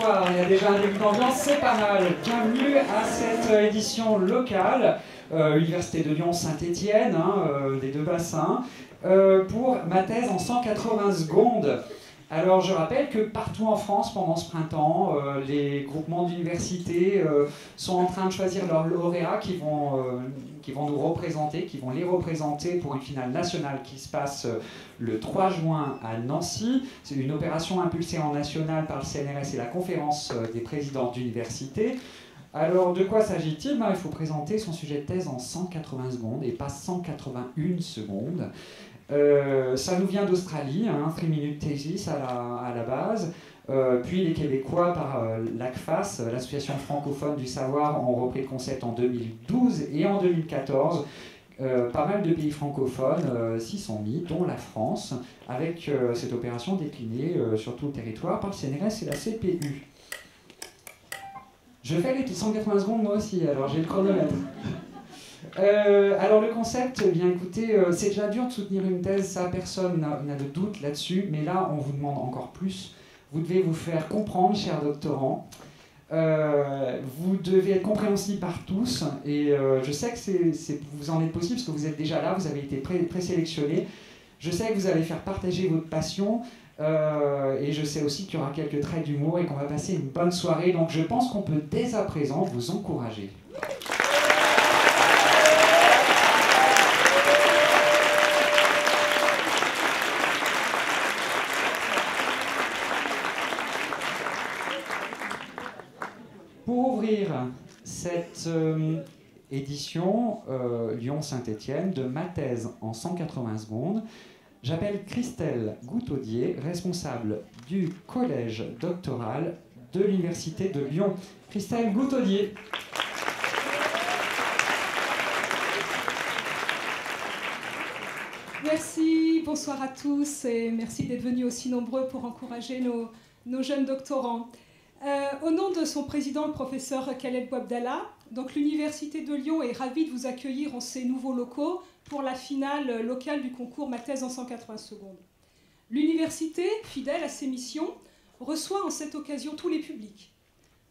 soir, il y a déjà un début d'ambiance, c'est pas mal. Bienvenue à cette édition locale, Université de Lyon Saint-Étienne, des deux bassins, pour ma thèse en 180 secondes. Alors je rappelle que partout en France, pendant ce printemps, les groupements d'universités sont en train de choisir leurs lauréats qui vont nous représenter, qui vont les représenter pour une finale nationale qui se passe le 3 juin à Nancy. C'est une opération impulsée en national par le CNRS et la conférence des présidents d'université. Alors de quoi s'agit-il ? Il faut présenter son sujet de thèse en 180 secondes et pas 181 secondes. Ça nous vient d'Australie, 3 minutes thesis à la base, puis les Québécois par l'ACFAS, l'Association francophone du savoir, ont repris le concept en 2012 et en 2014. Pas mal de pays francophones s'y sont mis, dont la France, avec cette opération déclinée sur tout le territoire par le CNRS et la CPU. Je fais les 180 secondes moi aussi, alors j'ai le chronomètre. Alors le concept, eh bien écoutez, c'est déjà dur de soutenir une thèse, ça personne n'a de doute là-dessus, mais là on vous demande encore plus. Vous devez vous faire comprendre, chers doctorants. Vous devez être compréhensible par tous, et je sais que vous en êtes possible parce que vous êtes déjà là, vous avez été présélectionné. Je sais que vous allez faire partager votre passion, et je sais aussi qu'il y aura quelques traits d'humour et qu'on va passer une bonne soirée, donc je pense qu'on peut dès à présent vous encourager. Pour ouvrir cette édition Lyon-Saint-Étienne de ma thèse en 180 secondes, j'appelle Christelle Goutaudier, responsable du collège doctoral de l'Université de Lyon. Christelle Goutaudier. Merci, bonsoir à tous et merci d'être venus aussi nombreux pour encourager nos jeunes doctorants. Au nom de son président, le professeur Khaled Bouabdallah, donc l'Université de Lyon est ravie de vous accueillir en ces nouveaux locaux pour la finale locale du concours Ma thèse en 180 secondes. L'université, fidèle à ses missions, reçoit en cette occasion tous les publics.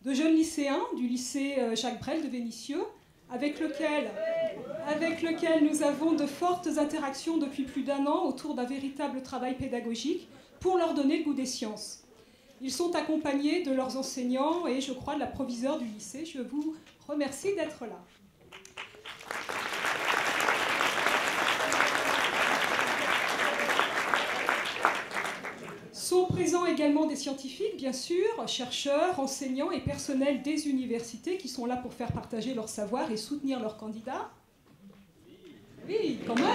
De jeunes lycéens du lycée Jacques Brel de Vénissieux, avec lequel nous avons de fortes interactions depuis plus d'1 an autour d'un véritable travail pédagogique pour leur donner le goût des sciences. Ils sont accompagnés de leurs enseignants et, je crois, de la proviseure du lycée. Je vous remercie d'être là. Sont présents également des scientifiques, bien sûr, chercheurs, enseignants et personnels des universités qui sont là pour faire partager leur savoir et soutenir leurs candidats. Oui, quand même.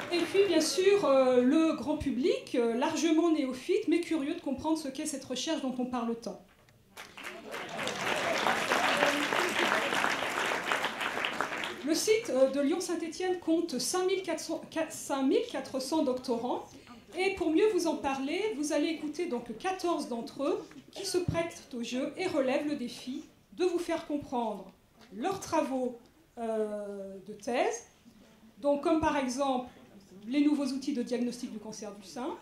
Et puis, bien sûr, le grand public, largement néophyte, mais curieux de comprendre ce qu'est cette recherche dont on parle tant. Le site de Lyon-Saint-Étienne compte 5400 doctorants. Et pour mieux vous en parler, vous allez écouter donc 14 d'entre eux qui se prêtent au jeu et relèvent le défi de vous faire comprendre leurs travaux de thèse. Donc, comme par exemple les nouveaux outils de diagnostic du cancer du sein,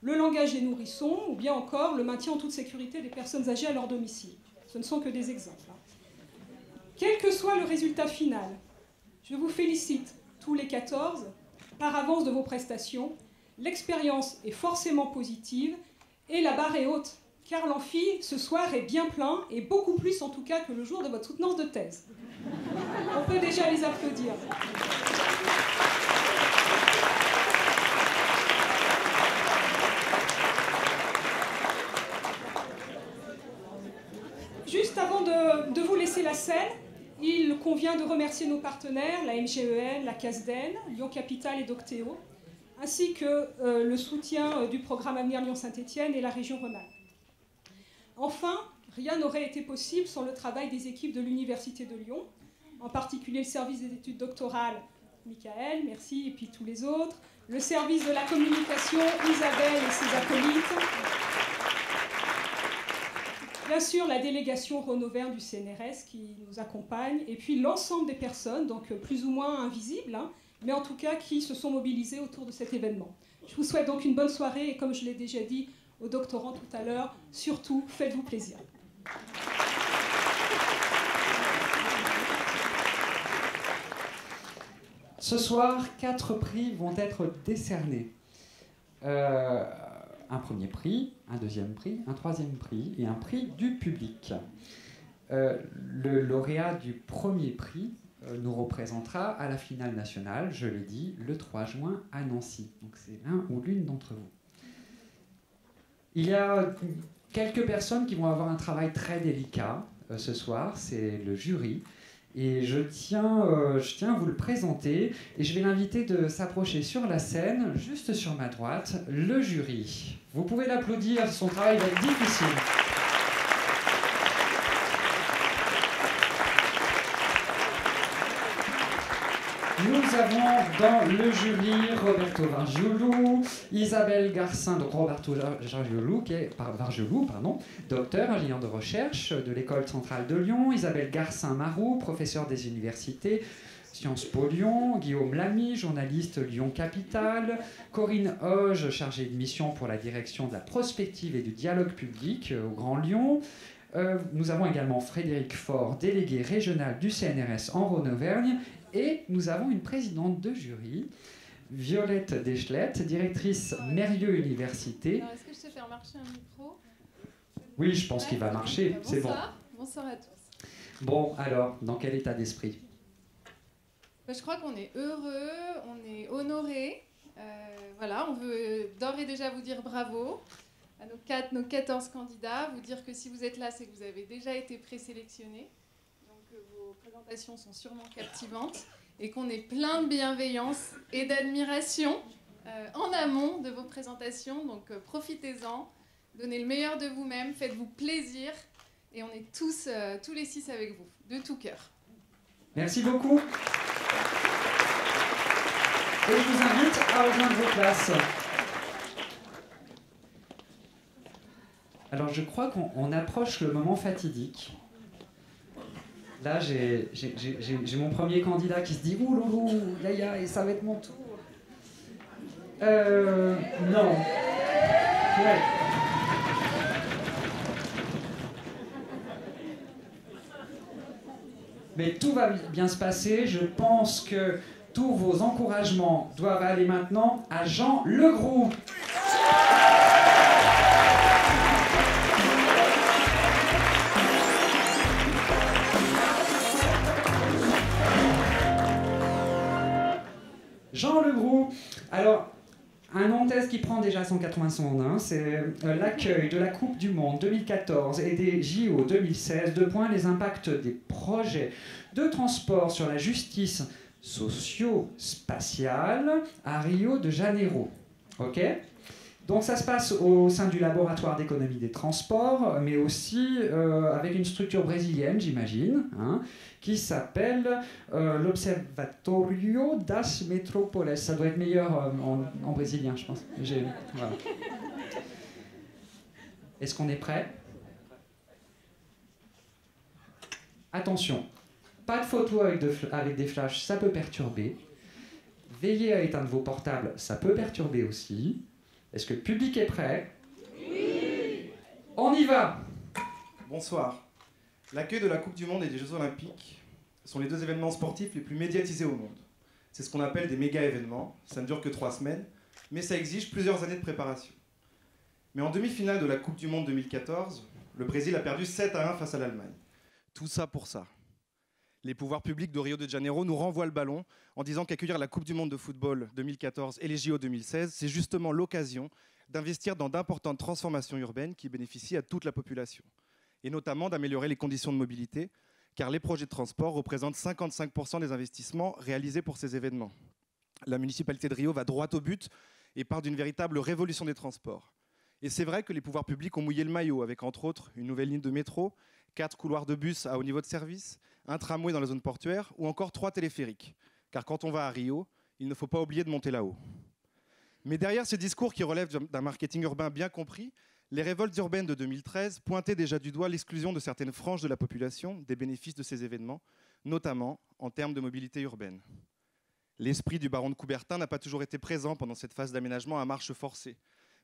le langage des nourrissons, ou bien encore le maintien en toute sécurité des personnes âgées à leur domicile. Ce ne sont que des exemples. Quel que soit le résultat final, je vous félicite tous les 14 par avance de vos prestations. L'expérience est forcément positive et la barre est haute, car l'amphi ce soir est bien plein et beaucoup plus en tout cas que le jour de votre soutenance de thèse. On peut déjà les applaudir. Juste avant de vous laisser la scène, il convient de remercier nos partenaires, la MGEN, la CASDEN, Lyon Capital et Doctéo, ainsi que le soutien du programme Avenir Lyon-Saint-Étienne et la région Rhône-Alpes. Enfin, rien n'aurait été possible sans le travail des équipes de l'Université de Lyon, en particulier le service des études doctorales, Michael, merci, et puis tous les autres, le service de la communication, Isabelle et ses acolytes, bien sûr la délégation Rhône-Auvergne du CNRS qui nous accompagne, et puis l'ensemble des personnes, donc plus ou moins invisibles, mais en tout cas qui se sont mobilisées autour de cet événement. Je vous souhaite donc une bonne soirée et comme je l'ai déjà dit aux doctorants tout à l'heure, surtout, faites-vous plaisir. Ce soir, 4 prix vont être décernés. Un premier prix, un deuxième prix, un troisième prix et un prix du public. Le lauréat du premier prix nous représentera à la finale nationale, je l'ai dit, le 3 juin à Nancy. Donc c'est l'un ou l'une d'entre vous. Il y a quelques personnes qui vont avoir un travail très délicat ce soir, c'est le jury. Et je tiens à vous le présenter et je vais l'inviter de s'approcher sur la scène, juste sur ma droite, le jury. Vous pouvez l'applaudir, son travail va être difficile. Nous avons dans le jury Roberto Vargiolou, Isabelle Garcin, donc Roberto Vargiolou, qui est docteur, ingénieur de recherche de l'École centrale de Lyon, Isabelle Garcin-Marou, professeur des universités Sciences Po Lyon, Guillaume Lamy, journaliste Lyon Capitale, Corinne Hoge, chargée de mission pour la direction de la prospective et du dialogue public au Grand Lyon. Nous avons également Frédéric Faure, délégué régional du CNRS en Rhône-Auvergne. Et nous avons une présidente de jury, Violette Deschlette, directrice Mérieux Université. Alors, est-ce que je sais faire marcher un micro? Oui, je pense qu'il va marcher, c'est bon. Bonsoir à tous. Bon, alors, dans quel état d'esprit? Je crois qu'on est heureux, on est honoré. Voilà, on veut d'ores et déjà vous dire bravo à nos 14 candidats, vous dire que si vous êtes là, c'est que vous avez déjà été présélectionnés. Vos présentations sont sûrement captivantes et qu'on est plein de bienveillance et d'admiration en amont de vos présentations. Donc profitez-en, donnez le meilleur de vous-même, faites-vous plaisir et on est tous les 6 avec vous, de tout cœur. Merci beaucoup. Et je vous invite à rejoindre vos classes. Alors je crois qu'on approche le moment fatidique. Là, j'ai mon premier candidat qui se dit « Ouh, loulou, Yaya, et ça va être mon tour. » Non. Ouais. Mais tout va bien se passer. Je pense que tous vos encouragements doivent aller maintenant à Jean Legroux. Jean Legroux, alors un Nantais qui prend déjà son 80 c'est l'accueil de la Coupe du Monde 2014 et des JO 2016, les impacts des projets de transport sur la justice socio-spatiale à Rio de Janeiro. Ok ? Donc ça se passe au sein du laboratoire d'économie des transports, mais aussi avec une structure brésilienne, j'imagine, hein, qui s'appelle l'Observatorio das Metrópoles. Ça doit être meilleur en brésilien, je pense. Voilà. Est-ce qu'on est prêt? Attention, pas de photos avec des flashs, ça peut perturber. Veillez à éteindre vos portables, ça peut perturber aussi. Est-ce que le public est prêt? Oui! On y va! Bonsoir. L'accueil de la Coupe du Monde et des Jeux Olympiques sont les 2 événements sportifs les plus médiatisés au monde. C'est ce qu'on appelle des méga-événements. Ça ne dure que 3 semaines, mais ça exige plusieurs années de préparation. Mais en demi-finale de la Coupe du Monde 2014, le Brésil a perdu 7-1 face à l'Allemagne. Tout ça pour ça. Les pouvoirs publics de Rio de Janeiro nous renvoient le ballon en disant qu'accueillir la Coupe du Monde de football 2014 et les JO 2016, c'est justement l'occasion d'investir dans d'importantes transformations urbaines qui bénéficient à toute la population. Et notamment d'améliorer les conditions de mobilité, car les projets de transport représentent 55% des investissements réalisés pour ces événements. La municipalité de Rio va droit au but et part d'une véritable révolution des transports. Et c'est vrai que les pouvoirs publics ont mouillé le maillot avec entre autres une nouvelle ligne de métro, 4 couloirs de bus à haut niveau de service, un tramway dans la zone portuaire ou encore 3 téléphériques. Car quand on va à Rio, il ne faut pas oublier de monter là-haut. Mais derrière ce discours qui relève d'un marketing urbain bien compris, les révoltes urbaines de 2013 pointaient déjà du doigt l'exclusion de certaines franges de la population des bénéfices de ces événements, notamment en termes de mobilité urbaine. L'esprit du baron de Coubertin n'a pas toujours été présent pendant cette phase d'aménagement à marche forcée.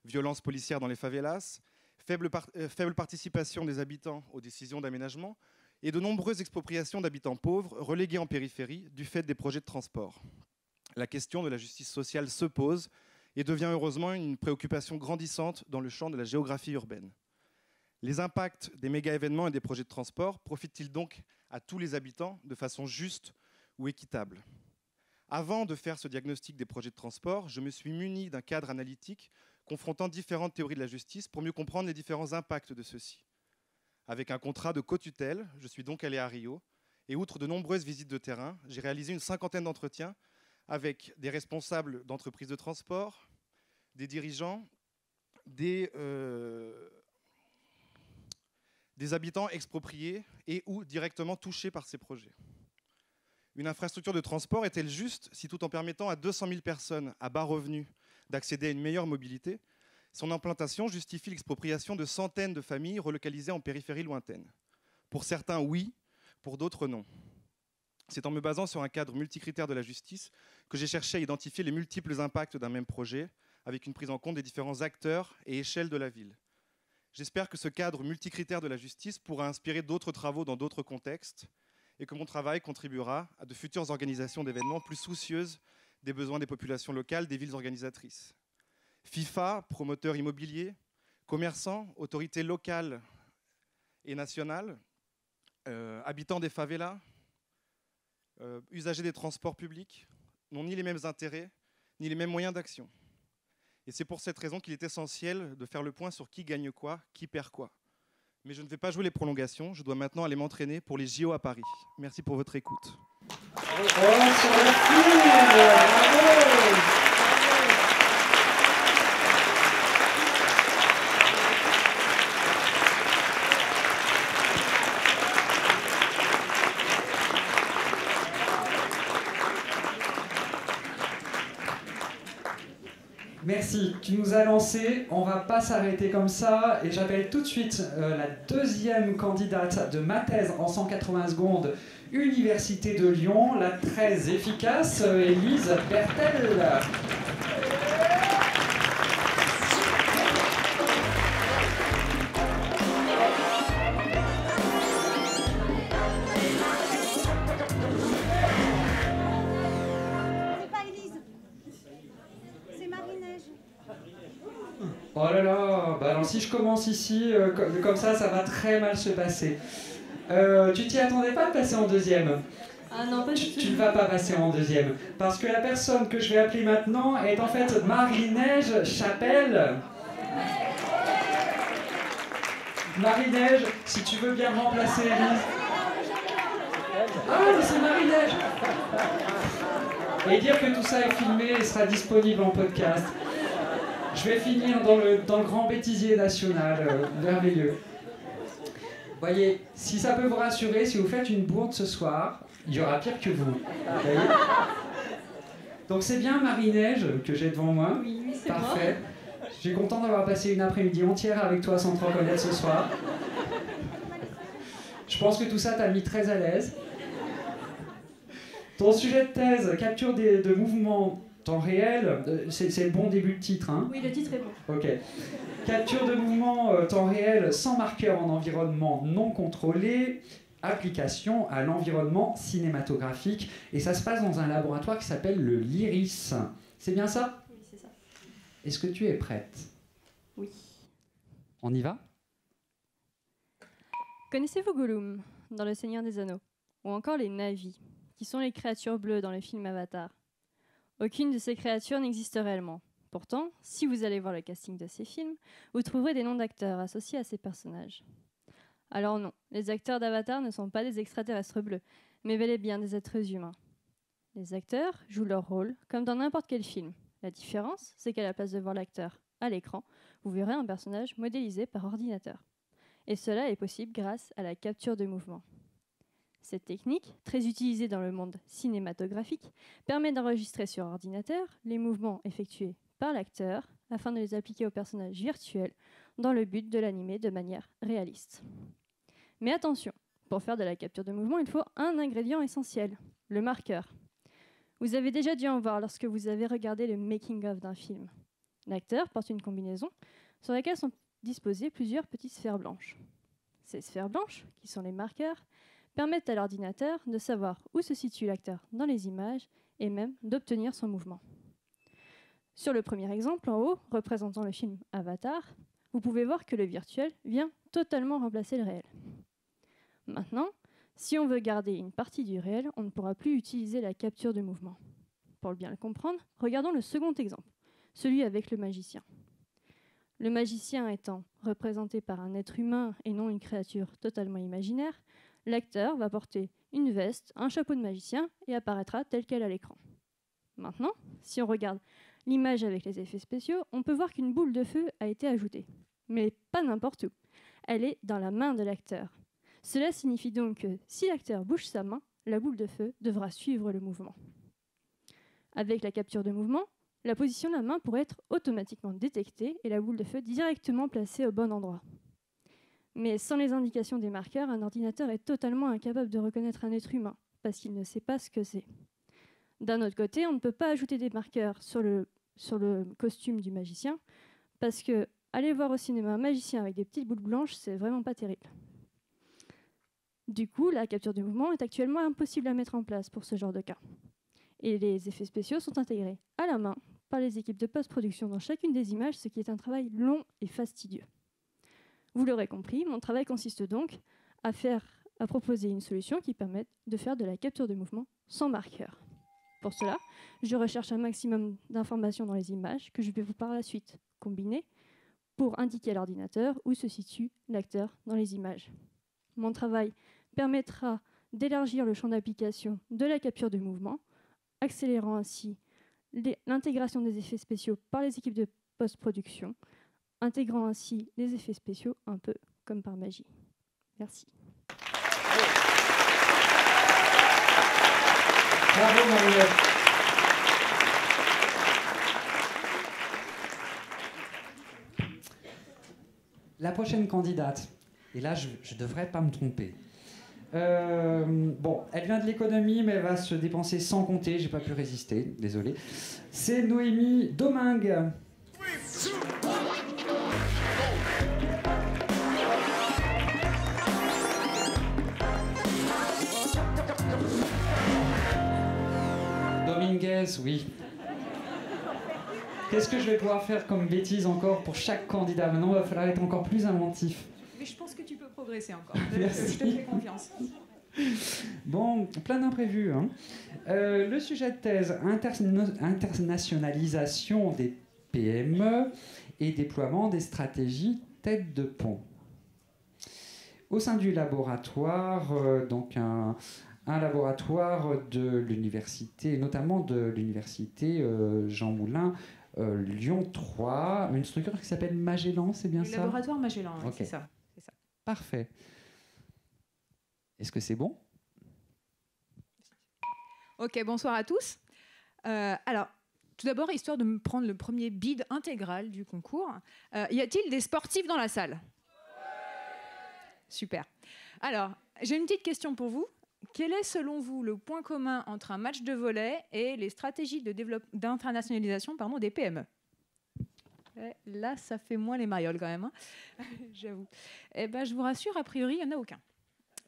Violences policières dans les favelas, faible participation des habitants aux décisions d'aménagement et de nombreuses expropriations d'habitants pauvres relégués en périphérie du fait des projets de transport. La question de la justice sociale se pose et devient heureusement une préoccupation grandissante dans le champ de la géographie urbaine. Les impacts des méga-événements et des projets de transport profitent-ils donc à tous les habitants de façon juste ou équitable ? Avant de faire ce diagnostic des projets de transport, je me suis muni d'un cadre analytique confrontant différentes théories de la justice pour mieux comprendre les différents impacts de ceux-ci. Avec un contrat de co-tutelle, je suis donc allé à Rio et outre de nombreuses visites de terrain, j'ai réalisé une 50aine d'entretiens avec des responsables d'entreprises de transport, des dirigeants, des habitants expropriés et ou directement touchés par ces projets. Une infrastructure de transport est-elle juste si tout en permettant à 200 000 personnes à bas revenus d'accéder à une meilleure mobilité, son implantation justifie l'expropriation de centaines de familles relocalisées en périphérie lointaine? Pour certains, oui, pour d'autres, non. C'est en me basant sur un cadre multicritère de la justice que j'ai cherché à identifier les multiples impacts d'un même projet, avec une prise en compte des différents acteurs et échelles de la ville. J'espère que ce cadre multicritère de la justice pourra inspirer d'autres travaux dans d'autres contextes et que mon travail contribuera à de futures organisations d'événements plus soucieuses des besoins des populations locales, des villes organisatrices. FIFA, promoteurs immobiliers, commerçants, autorités locales et nationales, habitants des favelas, usagers des transports publics, n'ont ni les mêmes intérêts, ni les mêmes moyens d'action. Et c'est pour cette raison qu'il est essentiel de faire le point sur qui gagne quoi, qui perd quoi. Mais je ne vais pas jouer les prolongations, je dois maintenant aller m'entraîner pour les JO à Paris. Merci pour votre écoute. Merci, tu nous as lancé, on va pas s'arrêter comme ça et j'appelle tout de suite la deuxième candidate de ma thèse en 180 secondes, Université de Lyon, la très efficace Élise Bertel. Oh là là, bah alors si je commence ici, comme ça va très mal se passer. Tu t'y attendais pas de passer en deuxième? Ah non, pas du tout. Tu ne vas pas passer en deuxième. Parce que la personne que je vais appeler maintenant est en fait Marie-Neige Chapelle. Marie-Neige, si tu veux bien remplacer Élise. Ah, mais c'est Marie-Neige. Et dire que tout ça est filmé et sera disponible en podcast. Je vais finir dans le grand bêtisier national, merveilleux. Voyez, si ça peut vous rassurer, si vous faites une bourde ce soir, il y aura pire que vous. Voyez. Donc c'est bien Marie-Neige que j'ai devant moi. Oui, c'est parfait. Je suis content d'avoir passé une après-midi entière avec toi sans te reconnaître ce soir. Je pense que tout ça t'a mis très à l'aise. Ton sujet de thèse, capture de mouvements temps réel, c'est le bon début de titre, hein? Oui, le titre est bon. Ok. Capture de mouvements temps réel sans marqueur en environnement non contrôlé, application à l'environnement cinématographique. Et ça se passe dans un laboratoire qui s'appelle le LIRIS. C'est bien ça? Oui, c'est ça. Est-ce que tu es prête? Oui. On y va? Connaissez-vous Gollum dans Le Seigneur des Anneaux? Ou encore les Na'vi, qui sont les créatures bleues dans le film Avatar? Aucune de ces créatures n'existe réellement. Pourtant, si vous allez voir le casting de ces films, vous trouverez des noms d'acteurs associés à ces personnages. Alors non, les acteurs d'Avatar ne sont pas des extraterrestres bleus, mais bel et bien des êtres humains. Les acteurs jouent leur rôle comme dans n'importe quel film. La différence, c'est qu'à la place de voir l'acteur à l'écran, vous verrez un personnage modélisé par ordinateur. Et cela est possible grâce à la capture de mouvement. Cette technique, très utilisée dans le monde cinématographique, permet d'enregistrer sur ordinateur les mouvements effectués par l'acteur afin de les appliquer au personnage virtuel dans le but de l'animer de manière réaliste. Mais attention, pour faire de la capture de mouvement, il faut un ingrédient essentiel, le marqueur. Vous avez déjà dû en voir lorsque vous avez regardé le making-of d'un film. L'acteur porte une combinaison sur laquelle sont disposées plusieurs petites sphères blanches. Ces sphères blanches, qui sont les marqueurs, permettent à l'ordinateur de savoir où se situe l'acteur dans les images et même d'obtenir son mouvement. Sur le premier exemple, en haut, représentant le film Avatar, vous pouvez voir que le virtuel vient totalement remplacer le réel. Maintenant, si on veut garder une partie du réel, on ne pourra plus utiliser la capture de mouvement. Pour bien le comprendre, regardons le second exemple, celui avec le magicien. Le magicien étant représenté par un être humain et non une créature totalement imaginaire, l'acteur va porter une veste, un chapeau de magicien et apparaîtra tel quel à l'écran. Maintenant, si on regarde l'image avec les effets spéciaux, on peut voir qu'une boule de feu a été ajoutée. Mais pas n'importe où. Elle est dans la main de l'acteur. Cela signifie donc que si l'acteur bouge sa main, la boule de feu devra suivre le mouvement. Avec la capture de mouvement, la position de la main pourrait être automatiquement détectée et la boule de feu directement placée au bon endroit. Mais sans les indications des marqueurs, un ordinateur est totalement incapable de reconnaître un être humain, parce qu'il ne sait pas ce que c'est. D'un autre côté, on ne peut pas ajouter des marqueurs sur le costume du magicien, parce que aller voir au cinéma un magicien avec des petites boules blanches, c'est vraiment pas terrible. Du coup, la capture du mouvement est actuellement impossible à mettre en place pour ce genre de cas. Et les effets spéciaux sont intégrés à la main par les équipes de post-production dans chacune des images, ce qui est un travail long et fastidieux. Vous l'aurez compris, mon travail consiste donc à proposer une solution qui permette de faire de la capture de mouvement sans marqueur. Pour cela, je recherche un maximum d'informations dans les images que je vais par la suite combiner pour indiquer à l'ordinateur où se situe l'acteur dans les images. Mon travail permettra d'élargir le champ d'application de la capture de mouvement, accélérant ainsi l'intégration des effets spéciaux par les équipes de post-production, intégrant ainsi les effets spéciaux un peu comme par magie. Merci. Bravo Marie-Ève. La prochaine candidate, et là je ne devrais pas me tromper. Bon, elle vient de l'économie, mais elle va se dépenser sans compter, j'ai pas pu résister, désolé. C'est Noémie Domingue. Dominguez, oui. Qu'est-ce que je vais pouvoir faire comme bêtise encore pour chaque candidat? Maintenant, il va falloir être encore plus inventif. Mais je pense que tu peux progresser encore. Merci. Je te fais confiance. Bon, plein d'imprévus. Hein. Le sujet de thèse, internationalisation des PME et déploiement des stratégies tête de pont. Au sein du laboratoire, donc un laboratoire de l'université, notamment de l'université Jean Moulin, Lyon 3, une structure qui s'appelle Magellan, c'est bien ça? Le laboratoire Magellan, oui, Okay. c'est ça. Parfait. Est-ce que c'est bon? Ok, bonsoir à tous. Alors, tout d'abord, histoire de me prendre le premier bid intégral du concours, y a-t-il des sportifs dans la salle? Super. Alors, j'ai une petite question pour vous. Quel est, selon vous, le point commun entre un match de volley et les stratégies d'internationalisation des PME? Là, ça fait moins les marioles quand même, hein. J'avoue. Eh ben, je vous rassure, a priori, il n'y en a aucun.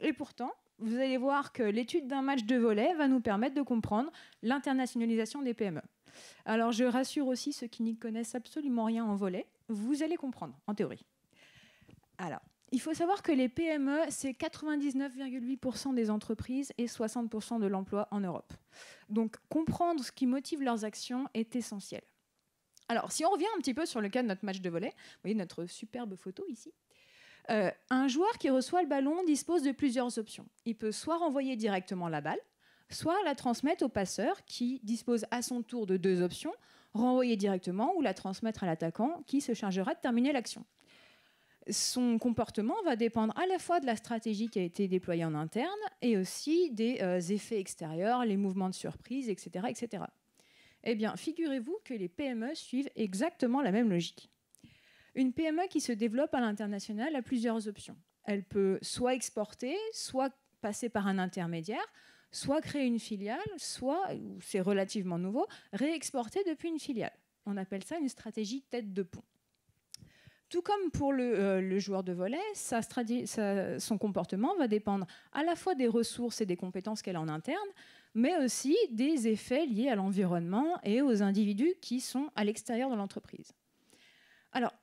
Et pourtant, vous allez voir que l'étude d'un match de volley va nous permettre de comprendre l'internationalisation des PME. Alors, je rassure aussi ceux qui n'y connaissent absolument rien en volley, vous allez comprendre, en théorie. Alors, il faut savoir que les PME, c'est 99,8% des entreprises et 60% de l'emploi en Europe. Donc, comprendre ce qui motive leurs actions est essentiel. Alors, si on revient un petit peu sur le cas de notre match de volley, vous voyez notre superbe photo ici. Un joueur qui reçoit le ballon dispose de plusieurs options. Il peut soit renvoyer directement la balle, soit la transmettre au passeur qui dispose à son tour de deux options, renvoyer directement ou la transmettre à l'attaquant qui se chargera de terminer l'action. Son comportement va dépendre à la fois de la stratégie qui a été déployée en interne et aussi des effets extérieurs, les mouvements de surprise, etc., etc. Eh bien, figurez-vous que les PME suivent exactement la même logique. Une PME qui se développe à l'international a plusieurs options. Elle peut soit exporter, soit passer par un intermédiaire, soit créer une filiale, soit, c'est relativement nouveau, réexporter depuis une filiale. On appelle ça une stratégie tête de pont. Tout comme pour le joueur de volley, son comportement va dépendre à la fois des ressources et des compétences qu'elle a en interne, mais aussi des effets liés à l'environnement et aux individus qui sont à l'extérieur de l'entreprise. Alors,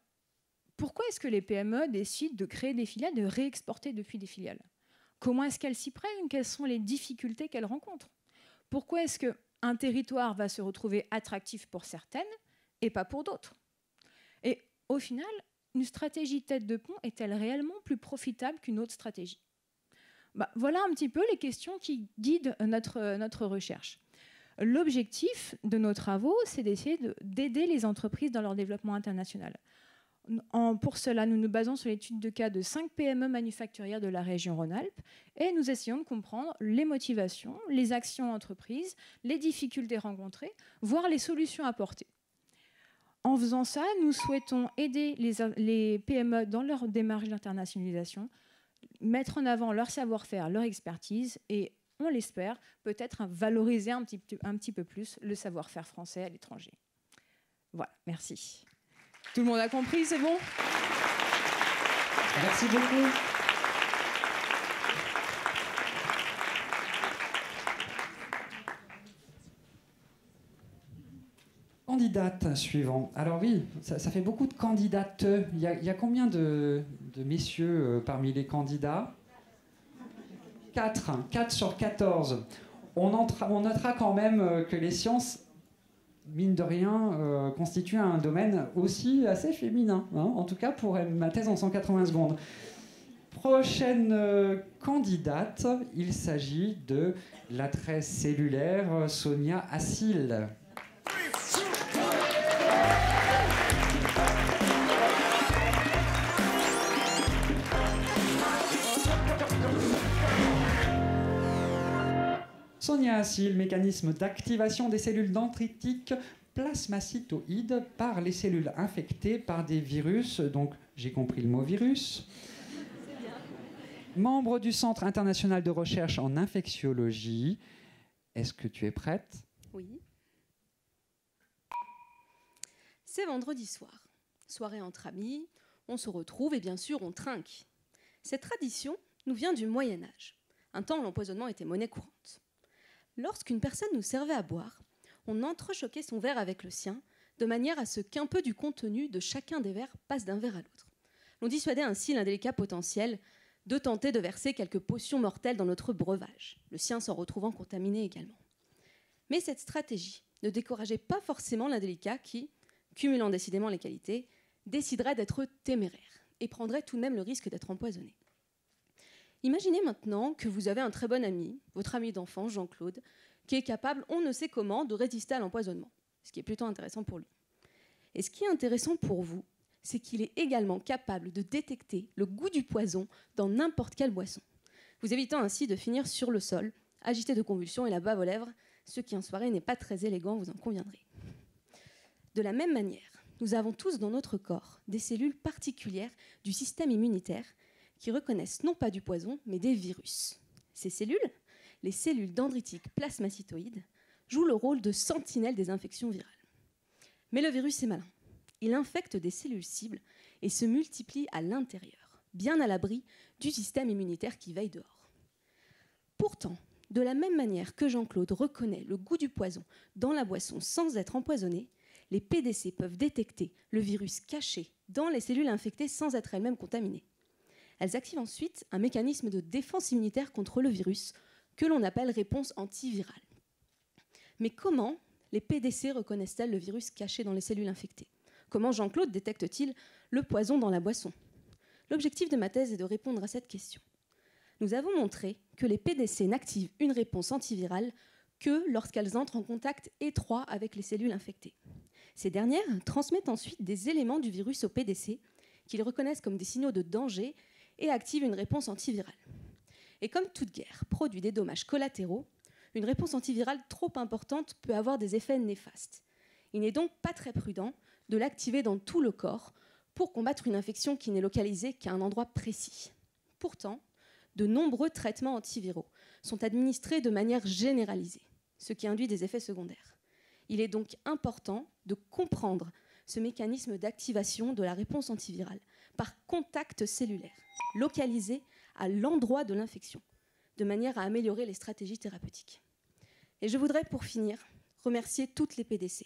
pourquoi est-ce que les PME décident de créer des filiales, de réexporter depuis des filiales? Comment est-ce qu'elles s'y prennent? Quelles sont les difficultés qu'elles rencontrent? Pourquoi est-ce qu'un territoire va se retrouver attractif pour certaines et pas pour d'autres? Et au final, une stratégie tête de pont est-elle réellement plus profitable qu'une autre stratégie? Voilà un petit peu les questions qui guident notre recherche. L'objectif de nos travaux, c'est d'essayer d'aider les entreprises dans leur développement international. Pour cela, nous nous basons sur l'étude de cas de 5 PME manufacturières de la région Rhône-Alpes et nous essayons de comprendre les motivations, les actions entreprises, les difficultés rencontrées, voire les solutions apportées. En faisant ça, nous souhaitons aider les PME dans leur démarche d'internationalisation, mettre en avant leur savoir-faire, leur expertise et, on l'espère, peut-être valoriser un petit peu plus le savoir-faire français à l'étranger. Voilà, merci. Tout le monde a compris, c'est bon? Merci beaucoup. Candidate suivant. Alors oui, ça fait beaucoup de candidates. Il y a combien de messieurs parmi les candidats? 4 sur 14. On notera quand même que les sciences, mine de rien, constituent un domaine aussi assez féminin, hein, en tout cas pour ma thèse en 180 secondes. Prochaine candidate, il s'agit de l'attrait cellulaire Sonia Assil. Sonia Assil, mécanisme d'activation des cellules dendritiques plasmacytoïdes par les cellules infectées par des virus, donc j'ai compris le mot virus. Membre du Centre international de recherche en infectiologie. Est-ce que tu es prête? Oui. C'est vendredi soir. Soirée entre amis, on se retrouve et bien sûr on trinque. Cette tradition nous vient du Moyen-Âge, un temps où l'empoisonnement était monnaie courante. Lorsqu'une personne nous servait à boire, on entrechoquait son verre avec le sien, de manière à ce qu'un peu du contenu de chacun des verres passe d'un verre à l'autre. On dissuadait ainsi l'indélicat potentiel de tenter de verser quelques potions mortelles dans notre breuvage, le sien s'en retrouvant contaminé également. Mais cette stratégie ne décourageait pas forcément l'indélicat qui, cumulant décidément les qualités, déciderait d'être téméraire et prendrait tout de même le risque d'être empoisonné. Imaginez maintenant que vous avez un très bon ami, votre ami d'enfance, Jean-Claude, qui est capable, on ne sait comment, de résister à l'empoisonnement, ce qui est plutôt intéressant pour lui. Et ce qui est intéressant pour vous, c'est qu'il est également capable de détecter le goût du poison dans n'importe quelle boisson, vous évitant ainsi de finir sur le sol, agité de convulsions et la bave aux lèvres, ce qui en soirée n'est pas très élégant, vous en conviendrez. De la même manière, nous avons tous dans notre corps des cellules particulières du système immunitaire qui reconnaissent non pas du poison, mais des virus. Ces cellules, les cellules dendritiques plasmacytoïdes, jouent le rôle de sentinelles des infections virales. Mais le virus est malin. Il infecte des cellules cibles et se multiplie à l'intérieur, bien à l'abri du système immunitaire qui veille dehors. Pourtant, de la même manière que Jean-Claude reconnaît le goût du poison dans la boisson sans être empoisonné, les PDC peuvent détecter le virus caché dans les cellules infectées sans être elles-mêmes contaminées. Elles activent ensuite un mécanisme de défense immunitaire contre le virus que l'on appelle réponse antivirale. Mais comment les PDC reconnaissent-elles le virus caché dans les cellules infectées? Comment Jean-Claude détecte-t-il le poison dans la boisson? L'objectif de ma thèse est de répondre à cette question. Nous avons montré que les PDC n'activent une réponse antivirale que lorsqu'elles entrent en contact étroit avec les cellules infectées. Ces dernières transmettent ensuite des éléments du virus aux PDC qu'ils reconnaissent comme des signaux de danger et activent une réponse antivirale. Et comme toute guerre produit des dommages collatéraux, une réponse antivirale trop importante peut avoir des effets néfastes. Il n'est donc pas très prudent de l'activer dans tout le corps pour combattre une infection qui n'est localisée qu'à un endroit précis. Pourtant, de nombreux traitements antiviraux sont administrés de manière généralisée, ce qui induit des effets secondaires. Il est donc important de comprendre ce mécanisme d'activation de la réponse antivirale par contact cellulaire, localisé à l'endroit de l'infection, de manière à améliorer les stratégies thérapeutiques. Et je voudrais, pour finir, remercier toutes les PDC,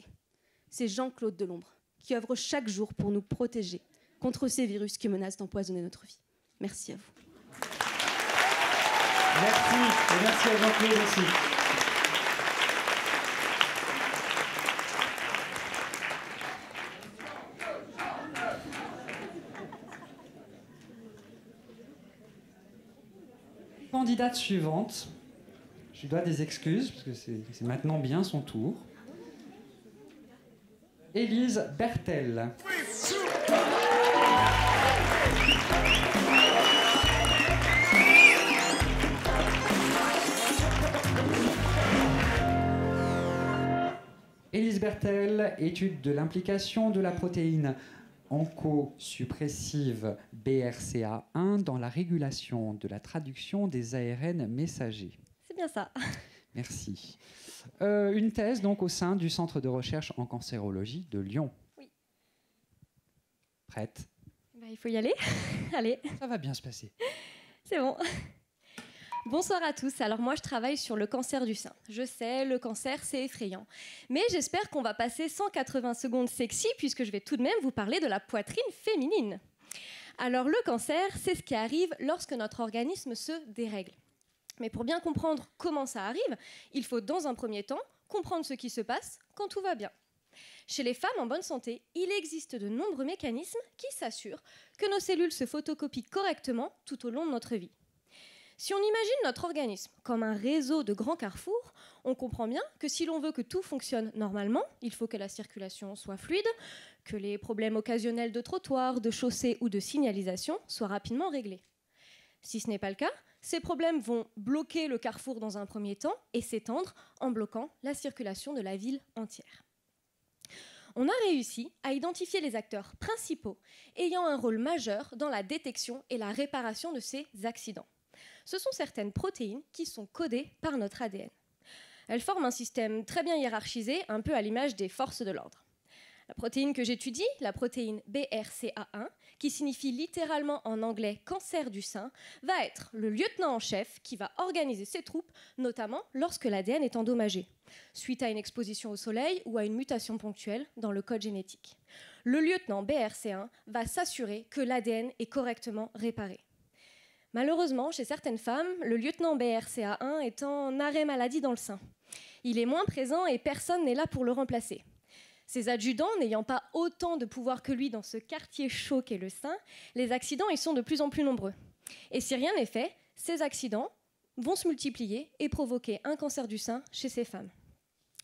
ces Jean-Claude Delombre, qui œuvrent chaque jour pour nous protéger contre ces virus qui menacent d'empoisonner notre vie. Merci à vous. Merci, et merci à Jean-Claude aussi. Candidate suivante, je lui dois des excuses, parce que c'est maintenant bien son tour. Élise Bertel. Élise Bertel, étude de l'implication de la protéine oncosuppressive BRCA1 dans la régulation de la traduction des ARN messagers. C'est bien ça. Merci. Une thèse donc au sein du Centre de recherche en cancérologie de Lyon. Oui. Prête? Il faut y aller. Allez. Ça va bien se passer. C'est bon. Bonsoir à tous. Alors moi, je travaille sur le cancer du sein. Je sais, le cancer, c'est effrayant. Mais j'espère qu'on va passer 180 secondes sexy, puisque je vais tout de même vous parler de la poitrine féminine. Alors le cancer, c'est ce qui arrive lorsque notre organisme se dérègle. Mais pour bien comprendre comment ça arrive, il faut dans un premier temps comprendre ce qui se passe quand tout va bien. Chez les femmes en bonne santé, il existe de nombreux mécanismes qui s'assurent que nos cellules se photocopient correctement tout au long de notre vie. Si on imagine notre organisme comme un réseau de grands carrefours, on comprend bien que si l'on veut que tout fonctionne normalement, il faut que la circulation soit fluide, que les problèmes occasionnels de trottoirs, de chaussées ou de signalisation soient rapidement réglés. Si ce n'est pas le cas, ces problèmes vont bloquer le carrefour dans un premier temps et s'étendre en bloquant la circulation de la ville entière. On a réussi à identifier les acteurs principaux ayant un rôle majeur dans la détection et la réparation de ces accidents. Ce sont certaines protéines qui sont codées par notre ADN. Elles forment un système très bien hiérarchisé, un peu à l'image des forces de l'ordre. La protéine que j'étudie, la protéine BRCA1, qui signifie littéralement en anglais « cancer du sein », va être le lieutenant en chef qui va organiser ses troupes, notamment lorsque l'ADN est endommagé, suite à une exposition au soleil ou à une mutation ponctuelle dans le code génétique. Le lieutenant BRCA1 va s'assurer que l'ADN est correctement réparé. Malheureusement, chez certaines femmes, le lieutenant BRCA1 est en arrêt maladie dans le sein. Il est moins présent et personne n'est là pour le remplacer. Ses adjudants n'ayant pas autant de pouvoir que lui dans ce quartier chaud qu'est le sein, les accidents y sont de plus en plus nombreux. Et si rien n'est fait, ces accidents vont se multiplier et provoquer un cancer du sein chez ces femmes.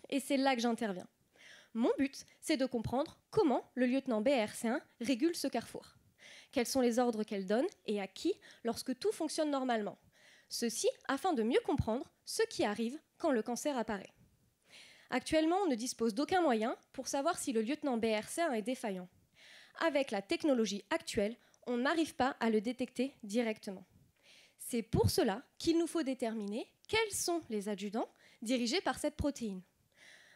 Et c'est là que j'interviens. Mon but, c'est de comprendre comment le lieutenant BRCA1 régule ce carrefour. Quels sont les ordres qu'elle donne et à qui lorsque tout fonctionne normalement. Ceci afin de mieux comprendre ce qui arrive quand le cancer apparaît. Actuellement, on ne dispose d'aucun moyen pour savoir si le lieutenant BRCA1 est défaillant. Avec la technologie actuelle, on n'arrive pas à le détecter directement. C'est pour cela qu'il nous faut déterminer quels sont les adjudants dirigés par cette protéine.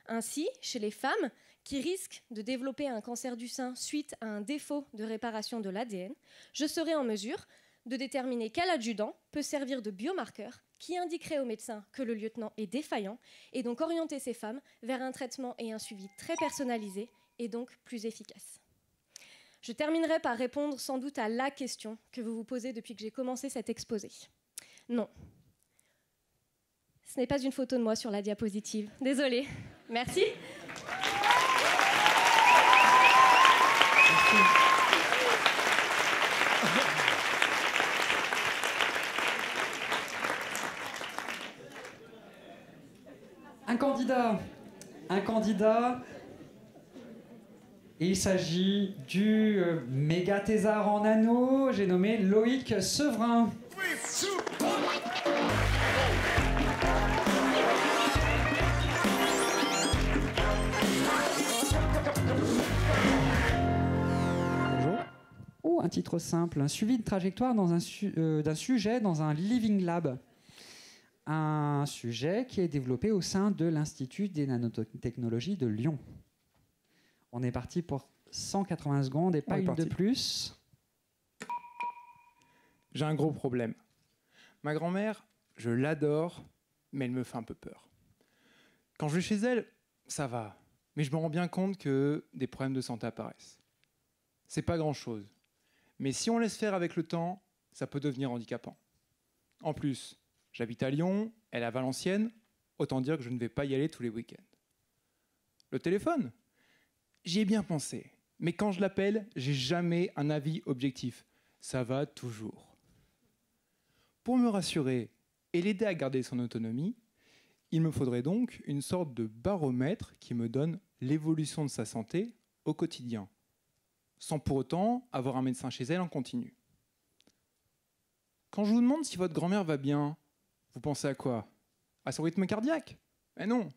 Ainsi, chez les femmes qui risquent de développer un cancer du sein suite à un défaut de réparation de l'ADN, je serai en mesure de déterminer quel adjudant peut servir de biomarqueur qui indiquerait au médecin que le lieutenant est défaillant et donc orienter ces femmes vers un traitement et un suivi très personnalisé et donc plus efficace. Je terminerai par répondre sans doute à la question que vous vous posez depuis que j'ai commencé cet exposé. Non. Ce n'est pas une photo de moi sur la diapositive. Désolée. Merci. Un candidat, et il s'agit du méga thésard en anneau, j'ai nommé Loïc Severin. Bonjour. Oh, un titre simple, un suivi de trajectoire d'un sujet dans un living lab. un sujet qui est développé au sein de l'Institut des nanotechnologies de Lyon. On est parti pour 180 secondes et pas une de plus. J'ai un gros problème. Ma grand-mère, je l'adore, mais elle me fait un peu peur. Quand je vais chez elle, ça va, mais je me rends bien compte que des problèmes de santé apparaissent. C'est pas grand-chose, mais si on laisse faire avec le temps, ça peut devenir handicapant. En plus, j'habite à Lyon, elle est à Valenciennes, autant dire que je ne vais pas y aller tous les week-ends. Le téléphone ? J'y ai bien pensé, mais quand je l'appelle, j'ai jamais un avis objectif. Ça va toujours. Pour me rassurer et l'aider à garder son autonomie, il me faudrait donc une sorte de baromètre qui me donne l'évolution de sa santé au quotidien, sans pour autant avoir un médecin chez elle en continu. Quand je vous demande si votre grand-mère va bien, vous pensez à quoi? À son rythme cardiaque? Mais non.